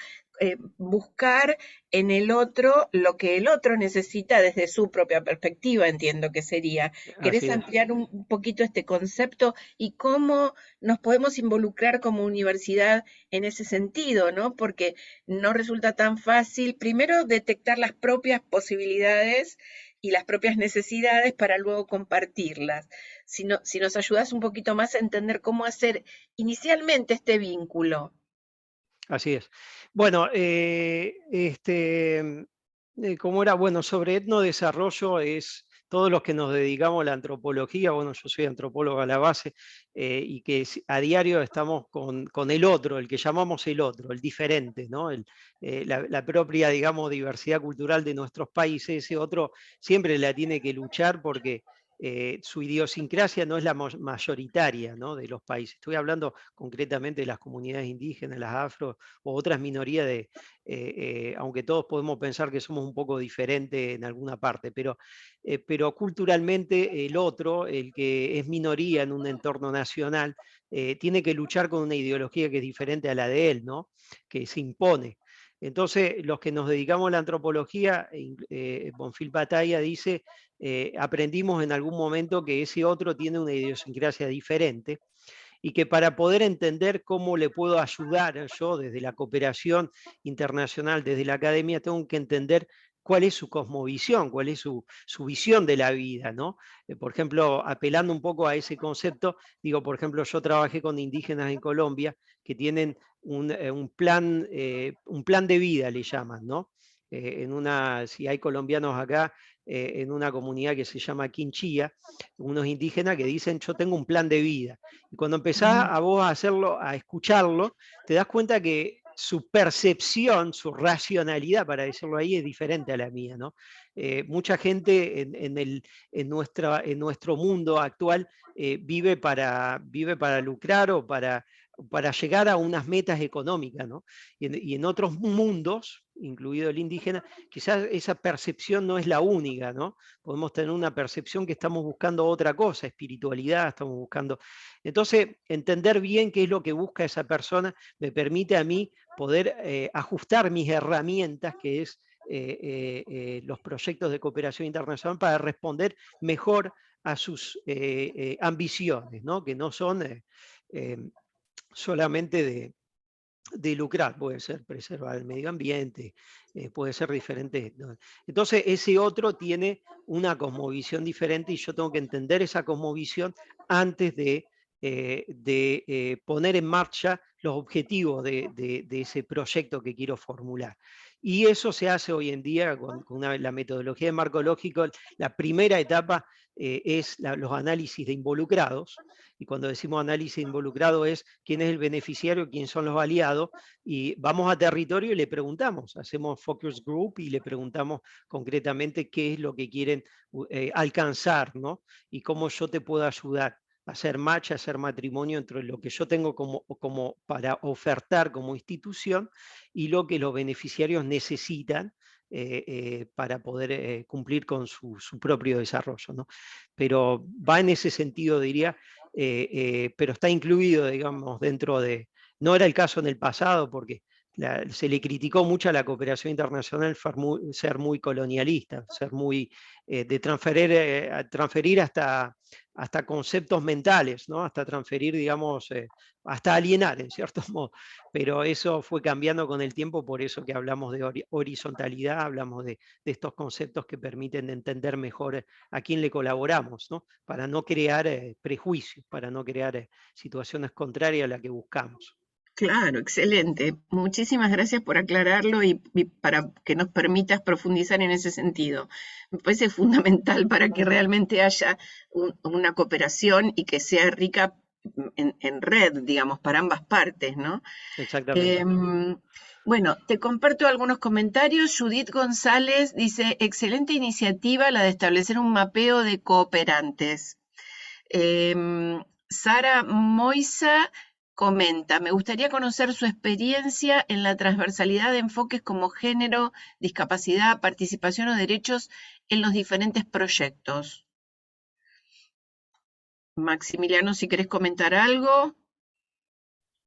Buscar en el otro lo que el otro necesita desde su propia perspectiva, entiendo que sería. ¿Querés Así es. ampliar un poquito este concepto y cómo nos podemos involucrar como universidad en ese sentido, ¿no? Porque no resulta tan fácil, primero, detectar las propias posibilidades y las propias necesidades para luego compartirlas. Si nos ayudas un poquito más a entender cómo hacer inicialmente este vínculo. Así es. Bueno, ¿cómo era? Bueno, sobre etnodesarrollo es todos los que nos dedicamos a la antropología. Bueno, yo soy antropólogo a la base, y que a diario estamos con el otro, el que llamamos el otro, el diferente, ¿no? La propia, digamos, diversidad cultural de nuestros países. Ese otro siempre la tiene que luchar porque su idiosincrasia no es la mayoritaria, ¿no?, de los países. Estoy hablando concretamente de las comunidades indígenas, las afro o otras minorías, aunque todos podemos pensar que somos un poco diferentes en alguna parte, pero culturalmente el otro, el que es minoría en un entorno nacional, tiene que luchar con una ideología que es diferente a la de él, ¿no?, que se impone. Entonces, los que nos dedicamos a la antropología, Bonfil Batalla dice, aprendimos en algún momento que ese otro tiene una idiosincrasia diferente, y que para poder entender cómo le puedo ayudar yo desde la cooperación internacional, desde la academia, tengo que entender cuál es su cosmovisión, cuál es su visión de la vida, ¿no? Por ejemplo, apelando un poco a ese concepto, digo, por ejemplo, yo trabajé con indígenas en Colombia que tienen un plan de vida, le llaman, ¿no? Si hay colombianos acá, en una comunidad que se llama Quinchía, unos indígenas que dicen, yo tengo un plan de vida. Y cuando empezás a vos a hacerlo, a escucharlo, te das cuenta que su percepción, su racionalidad, para decirlo ahí, es diferente a la mía, ¿no? Mucha gente en nuestro mundo actual vive para lucrar o para llegar a unas metas económicas, ¿no? Y en otros mundos, incluido el indígena, quizás esa percepción no es la única, ¿no? Podemos tener una percepción que estamos buscando otra cosa, espiritualidad, estamos buscando. Entonces, entender bien qué es lo que busca esa persona me permite a mí poder ajustar mis herramientas, que es los proyectos de cooperación internacional, para responder mejor a sus ambiciones, ¿no?, que no son eh, solamente de lucrar, puede ser preservar el medio ambiente, puede ser diferente, ¿no? Entonces, ese otro tiene una cosmovisión diferente y yo tengo que entender esa cosmovisión antes de poner en marcha los objetivos de ese proyecto que quiero formular. Y eso se hace hoy en día con la metodología de marco lógico. La primera etapa es los análisis de involucrados, y cuando decimos análisis de involucrado es quién es el beneficiario, quién son los aliados, y vamos a territorio y le preguntamos, hacemos focus group y le preguntamos concretamente qué es lo que quieren alcanzar, ¿no?, y cómo yo te puedo ayudar hacer match, hacer matrimonio entre lo que yo tengo como para ofertar como institución y lo que los beneficiarios necesitan para poder cumplir con su propio desarrollo, ¿no? Pero va en ese sentido, diría, pero está incluido, digamos, dentro de... No era el caso en el pasado, porque se le criticó mucho a la cooperación internacional ser muy colonialista, ser muy de transferir hasta conceptos mentales, ¿no? Hasta transferir, digamos, hasta alienar en cierto modo. Pero eso fue cambiando con el tiempo, por eso que hablamos de horizontalidad, hablamos de estos conceptos que permiten entender mejor a quién le colaboramos, ¿no? Para no crear prejuicios, para no crear situaciones contrarias a las que buscamos. Claro, excelente. Muchísimas gracias por aclararlo y para que nos permitas profundizar en ese sentido. Me parece fundamental para que realmente haya una cooperación y que sea rica en red, digamos, para ambas partes, ¿no? Exactamente. Bueno, te comparto algunos comentarios. Judith González dice, excelente iniciativa la de establecer un mapeo de cooperantes. Sara Moisa comenta, me gustaría conocer su experiencia en la transversalidad de enfoques como género, discapacidad, participación o derechos en los diferentes proyectos. Maximiliano, si querés comentar algo.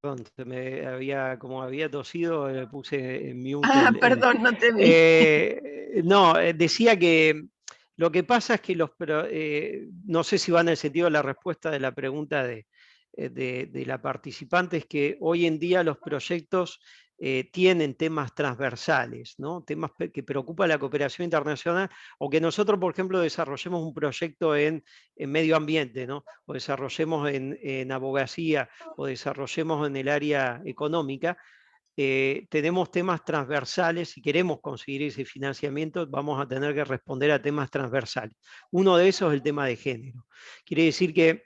Perdón, como había tosido, puse en mute Ah, perdón, no te vi. no, decía que lo que pasa es que no sé si va en el sentido de la respuesta de la pregunta de la participante, es que hoy en día los proyectos tienen temas transversales, ¿no? Temas que preocupa la cooperación internacional, o que nosotros, por ejemplo, desarrollemos un proyecto en medio ambiente, ¿no? O desarrollemos en abogacía, o desarrollemos en el área económica. Tenemos temas transversales. Si queremos conseguir ese financiamiento, vamos a tener que responder a temas transversales. Uno de esos es el tema de género. Quiere decir que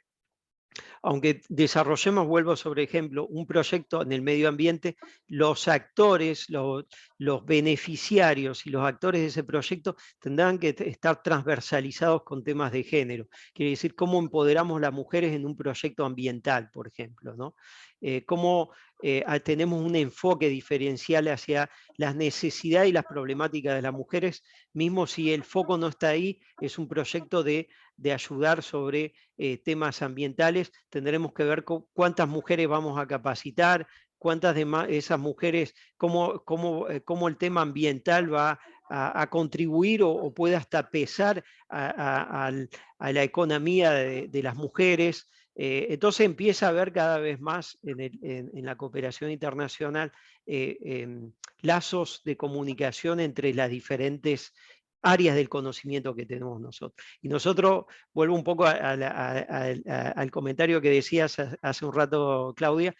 aunque desarrollemos, vuelvo sobre ejemplo, un proyecto en el medio ambiente, los actores, los beneficiarios y los actores de ese proyecto tendrán que estar transversalizados con temas de género. Quiere decir, cómo empoderamos a las mujeres en un proyecto ambiental, por ejemplo, ¿no? Cómo tenemos un enfoque diferencial hacia las necesidades y las problemáticas de las mujeres, mismo si el foco no está ahí, es un proyecto de ayudar sobre temas ambientales. Tendremos que ver cuántas mujeres vamos a capacitar, cuántas de esas mujeres, cómo el tema ambiental va a contribuir o puede hasta pesar a la economía de las mujeres. Entonces empieza a haber cada vez más en la cooperación internacional lazos de comunicación entre las diferentes áreas del conocimiento que tenemos nosotros. Y nosotros, vuelvo un poco al comentario que decías hace un rato, Claudia,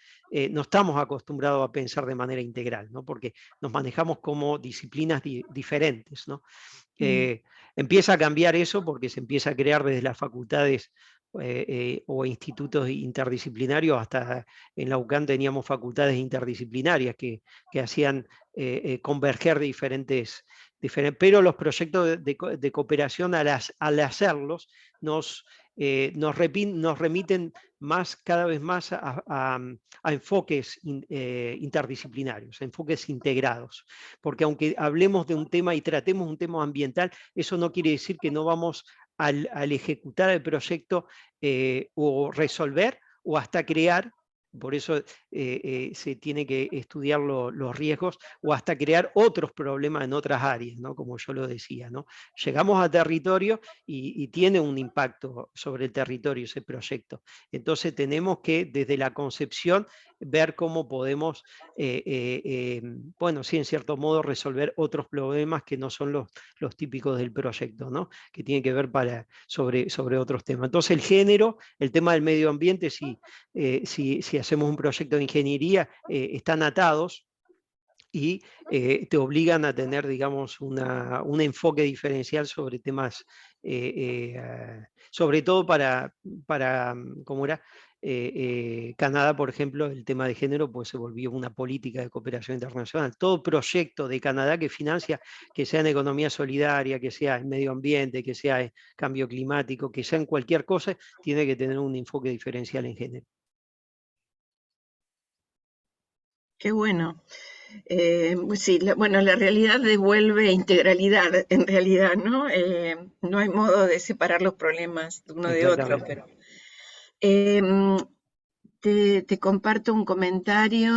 no estamos acostumbrados a pensar de manera integral, ¿no? Porque nos manejamos como disciplinas diferentes, ¿no? Empieza a cambiar eso porque se empieza a crear desde las facultades o institutos interdisciplinarios. Hasta en la UCAN teníamos facultades interdisciplinarias que hacían converger diferentes, pero los proyectos de cooperación al hacerlos nos remiten cada vez más a enfoques interdisciplinarios, a enfoques integrados. Porque aunque hablemos de un tema y tratemos un tema ambiental, eso no quiere decir que no vamos al ejecutar el proyecto o resolver o hasta crear. Por eso se tiene que estudiar los riesgos o hasta crear otros problemas en otras áreas, ¿no? Como yo lo decía, ¿no? Llegamos a territorio y tiene un impacto sobre el territorio ese proyecto. Entonces tenemos que desde la concepción ver cómo podemos, bueno, sí, en cierto modo resolver otros problemas que no son los típicos del proyecto, ¿no? Que tienen que ver sobre otros temas. Entonces el género, el tema del medio ambiente, si hacemos un proyecto de ingeniería, están atados y te obligan a tener, digamos, un enfoque diferencial sobre temas, sobre todo para ¿cómo era? Canadá, por ejemplo, el tema de género pues, se volvió una política de cooperación internacional. Todo proyecto de Canadá que financia, que sea en economía solidaria, que sea en medio ambiente, que sea en cambio climático, que sea en cualquier cosa, tiene que tener un enfoque diferencial en género. Qué bueno. Sí, bueno, la realidad devuelve integralidad, en realidad, ¿no? No hay modo de separar los problemas de uno de otro, pero... te comparto un comentario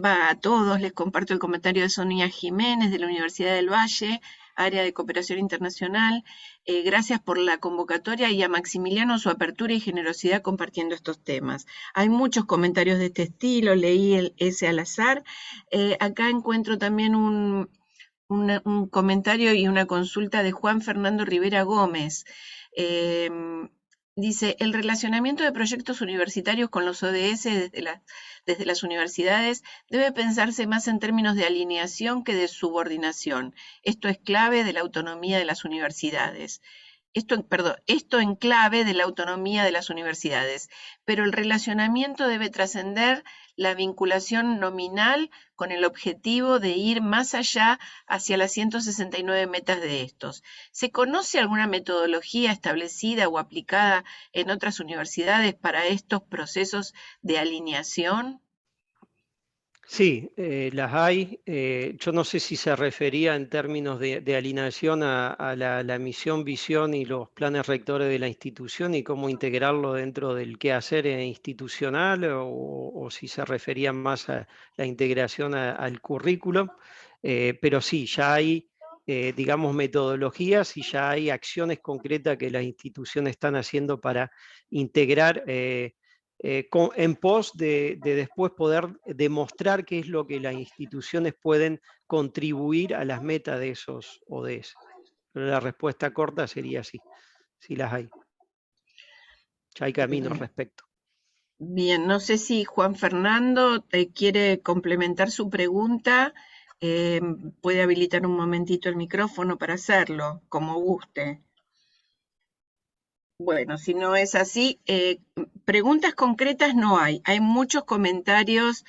a todos les comparto el comentario de Sonia Jiménez de la Universidad del Valle, área de cooperación internacional. Gracias por la convocatoria y a Maximiliano su apertura y generosidad compartiendo estos temas. Hay muchos comentarios de este estilo, leí ese al azar. Acá encuentro también un comentario y una consulta de Juan Fernando Rivera Gómez. Dice, el relacionamiento de proyectos universitarios con los ODS desde las universidades debe pensarse más en términos de alineación que de subordinación. Esto es clave de la autonomía de las universidades. Esto en clave de la autonomía de las universidades, pero el relacionamiento debe trascender la vinculación nominal con el objetivo de ir más allá hacia las 169 metas de estos. ¿Se conoce alguna metodología establecida o aplicada en otras universidades para estos procesos de alineación? Sí, las hay. Yo no sé si se refería en términos de alineación a la misión, visión y los planes rectores de la institución y cómo integrarlo dentro del quehacer institucional o si se refería más a la integración al currículum. Pero sí, ya hay, digamos, metodologías y ya hay acciones concretas que las instituciones están haciendo para integrar en pos de después poder demostrar qué es lo que las instituciones pueden contribuir a las metas de esos ODS. Pero la respuesta corta sería sí, sí las hay. Ya hay camino al respecto. Bien, no sé si Juan Fernando quiere complementar su pregunta. Puede habilitar un momentito el micrófono para hacerlo, como guste. Bueno, si no es así, preguntas concretas no hay. Hay muchos comentarios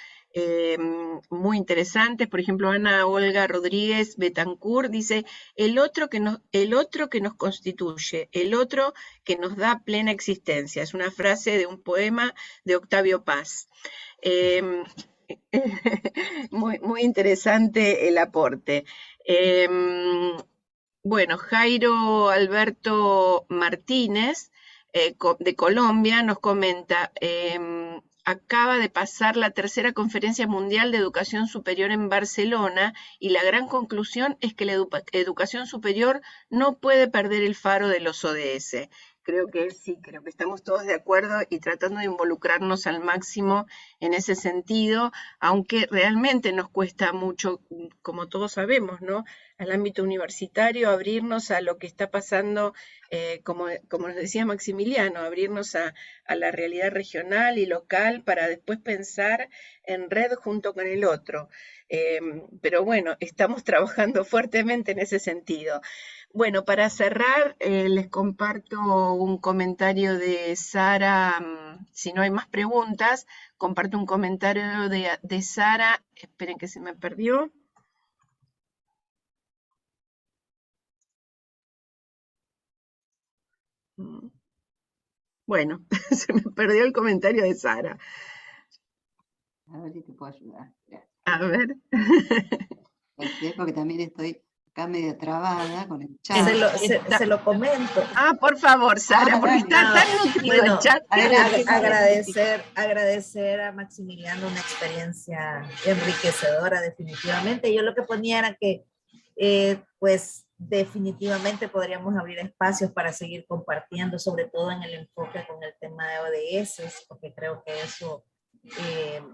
muy interesantes. Por ejemplo, Ana Olga Rodríguez Betancourt dice, el otro que nos constituye, el otro que nos da plena existencia. Es una frase de un poema de Octavio Paz. Muy interesante el aporte. Bueno, Jairo Alberto Martínez, de Colombia, nos comenta, acaba de pasar la tercera Conferencia Mundial de Educación Superior en Barcelona y la gran conclusión es que la educación superior no puede perder el faro de los ODS. Creo que sí, creo que estamos todos de acuerdo y tratando de involucrarnos al máximo en ese sentido, aunque realmente nos cuesta mucho, como todos sabemos, ¿no? Al ámbito universitario, abrirnos a lo que está pasando, como nos decía Maximiliano, abrirnos a la realidad regional y local para después pensar en red junto con el otro. Pero bueno, estamos trabajando fuertemente en ese sentido. Bueno, para cerrar, les comparto un comentario de Sara, si no hay más preguntas, comparto un comentario de Sara, esperen que se me perdió. Bueno, se me perdió el comentario de Sara. A ver si te puedo ayudar. Gracias. A ver. Porque también estoy acá medio trabada con el chat. Se lo comento. Ah, por favor, Sara, porque está tan nutrido el chat. Agradecer a Maximiliano una experiencia enriquecedora, definitivamente. Yo lo que ponía era que, pues, definitivamente podríamos abrir espacios para seguir compartiendo, sobre todo en el enfoque con el tema de ODS, porque creo que eso,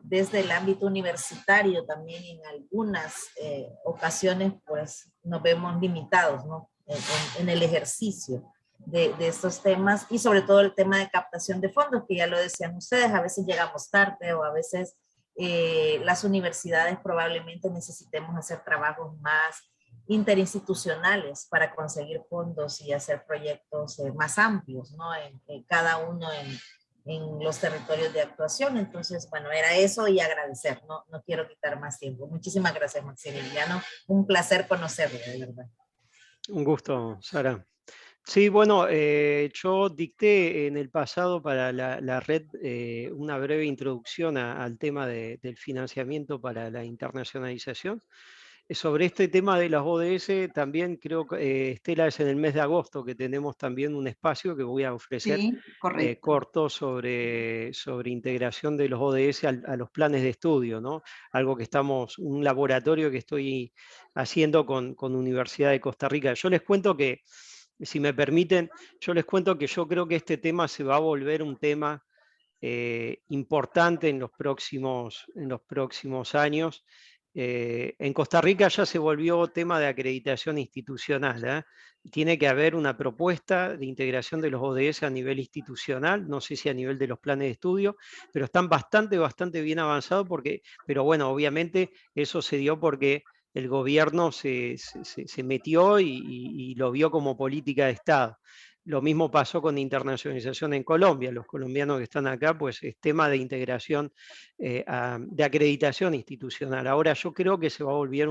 desde el ámbito universitario también en algunas ocasiones, pues nos vemos limitados, ¿no? En el ejercicio de estos temas y sobre todo el tema de captación de fondos, que ya lo decían ustedes, a veces llegamos tarde o a veces las universidades probablemente necesitemos hacer trabajos más interinstitucionales para conseguir fondos y hacer proyectos más amplios, ¿no? Cada uno en los territorios de actuación. Entonces, bueno, era eso y agradecer, no quiero quitar más tiempo. Muchísimas gracias, Maximiliano. Un placer conocerlo, de verdad. Un gusto, Sara. Sí, bueno, yo dicté en el pasado para la red una breve introducción al tema del financiamiento para la internacionalización. Sobre este tema de las ODS, también creo que, Estela, es en el mes de agosto que tenemos también un espacio que voy a ofrecer Sí, correcto. corto sobre integración de los ODS a los planes de estudio, ¿no? Algo que un laboratorio que estoy haciendo con Universidad de Costa Rica. Yo les cuento que, si me permiten, yo creo que este tema se va a volver un tema importante en los próximos años. En Costa Rica ya se volvió tema de acreditación institucional. Tiene que haber una propuesta de integración de los ODS a nivel institucional, no sé si a nivel de los planes de estudio, pero están bastante bien avanzados, pero bueno, obviamente eso se dio porque el gobierno se metió y lo vio como política de Estado. Lo mismo pasó con internacionalización en Colombia. Los colombianos que están acá, pues es tema de integración, de acreditación institucional. Ahora yo creo que se va a volver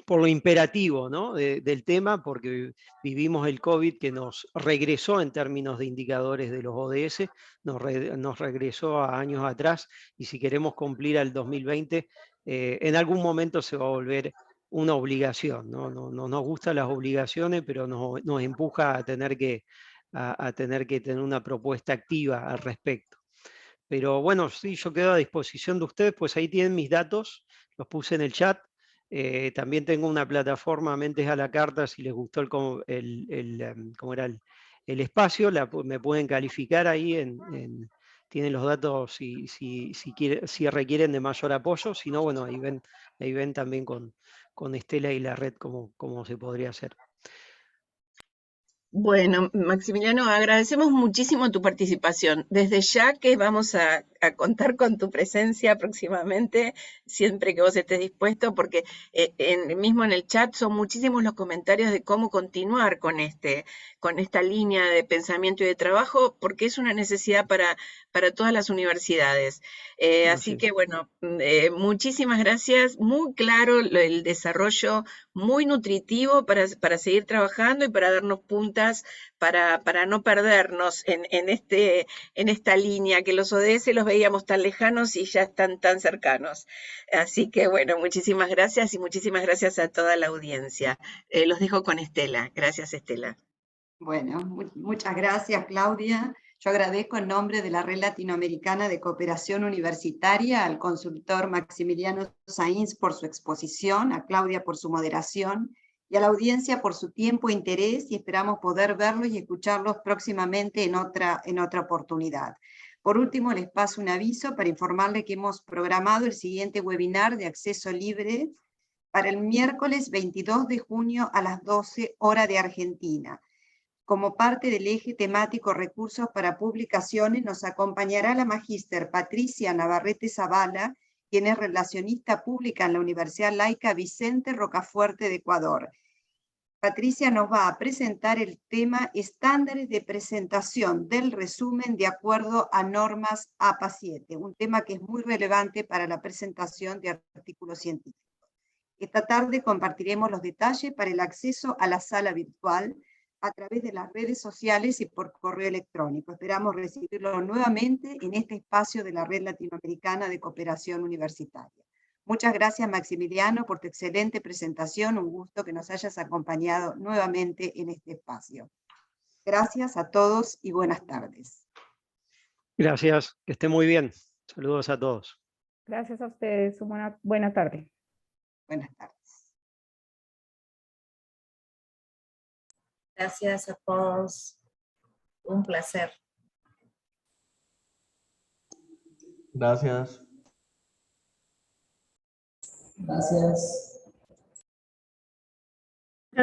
por lo imperativo, ¿no? del tema, porque vivimos el COVID que nos regresó en términos de indicadores de los ODS, nos regresó a años atrás, y si queremos cumplir al 2020, en algún momento se va a volver una obligación, ¿no? No nos gustan las obligaciones, pero nos empuja a tener que tener una propuesta activa al respecto. Pero bueno, sí, yo quedo a disposición de ustedes, pues ahí tienen mis datos, los puse en el chat. También tengo una plataforma, Mentes a la Carta, si les gustó cómo era el espacio, me pueden calificar ahí, tienen los datos si requieren de mayor apoyo. Si no, bueno, ahí ven también con Estela y la red cómo se podría hacer. Bueno, Maximiliano, agradecemos muchísimo tu participación. Desde ya que vamos a contar con tu presencia próximamente, siempre que vos estés dispuesto, porque mismo en el chat son muchísimos los comentarios de cómo continuar con esta línea de pensamiento y de trabajo, porque es una necesidad para todas las universidades. Así que bueno, muchísimas gracias. Muy claro el desarrollo, muy nutritivo para seguir trabajando y para darnos puntas para no perdernos en esta línea, que los ODS los veíamos tan lejanos y ya están tan cercanos. Así que bueno, muchísimas gracias y muchísimas gracias a toda la audiencia. Los dejo con Estela. Gracias, Estela. Bueno, muchas gracias, Claudia. Yo agradezco en nombre de la Red Latinoamericana de Cooperación Universitaria al consultor Maximiliano Sáenz por su exposición, a Claudia por su moderación y a la audiencia por su tiempo e interés, y esperamos poder verlos y escucharlos próximamente en otra oportunidad. Por último, les paso un aviso para informarles que hemos programado el siguiente webinar de acceso libre para el miércoles 22 de junio a las 12 horas de Argentina. Como parte del eje temático Recursos para Publicaciones, nos acompañará la magíster Patricia Navarrete Zavala, quien es relacionista pública en la Universidad Laica Vicente Rocafuerte de Ecuador. Patricia nos va a presentar el tema Estándares de presentación del resumen de acuerdo a normas APA 7, un tema que es muy relevante para la presentación de artículos científicos. Esta tarde compartiremos los detalles para el acceso a la sala virtual a través de las redes sociales y por correo electrónico. Esperamos recibirlo nuevamente en este espacio de la Red Latinoamericana de Cooperación Universitaria. Muchas gracias, Maximiliano, por tu excelente presentación. Un gusto que nos hayas acompañado nuevamente en este espacio. Gracias a todos y buenas tardes. Gracias, que esté muy bien. Saludos a todos. Gracias a ustedes. Buena tarde. Buenas tardes. Gracias a todos. Un placer. Gracias. Gracias.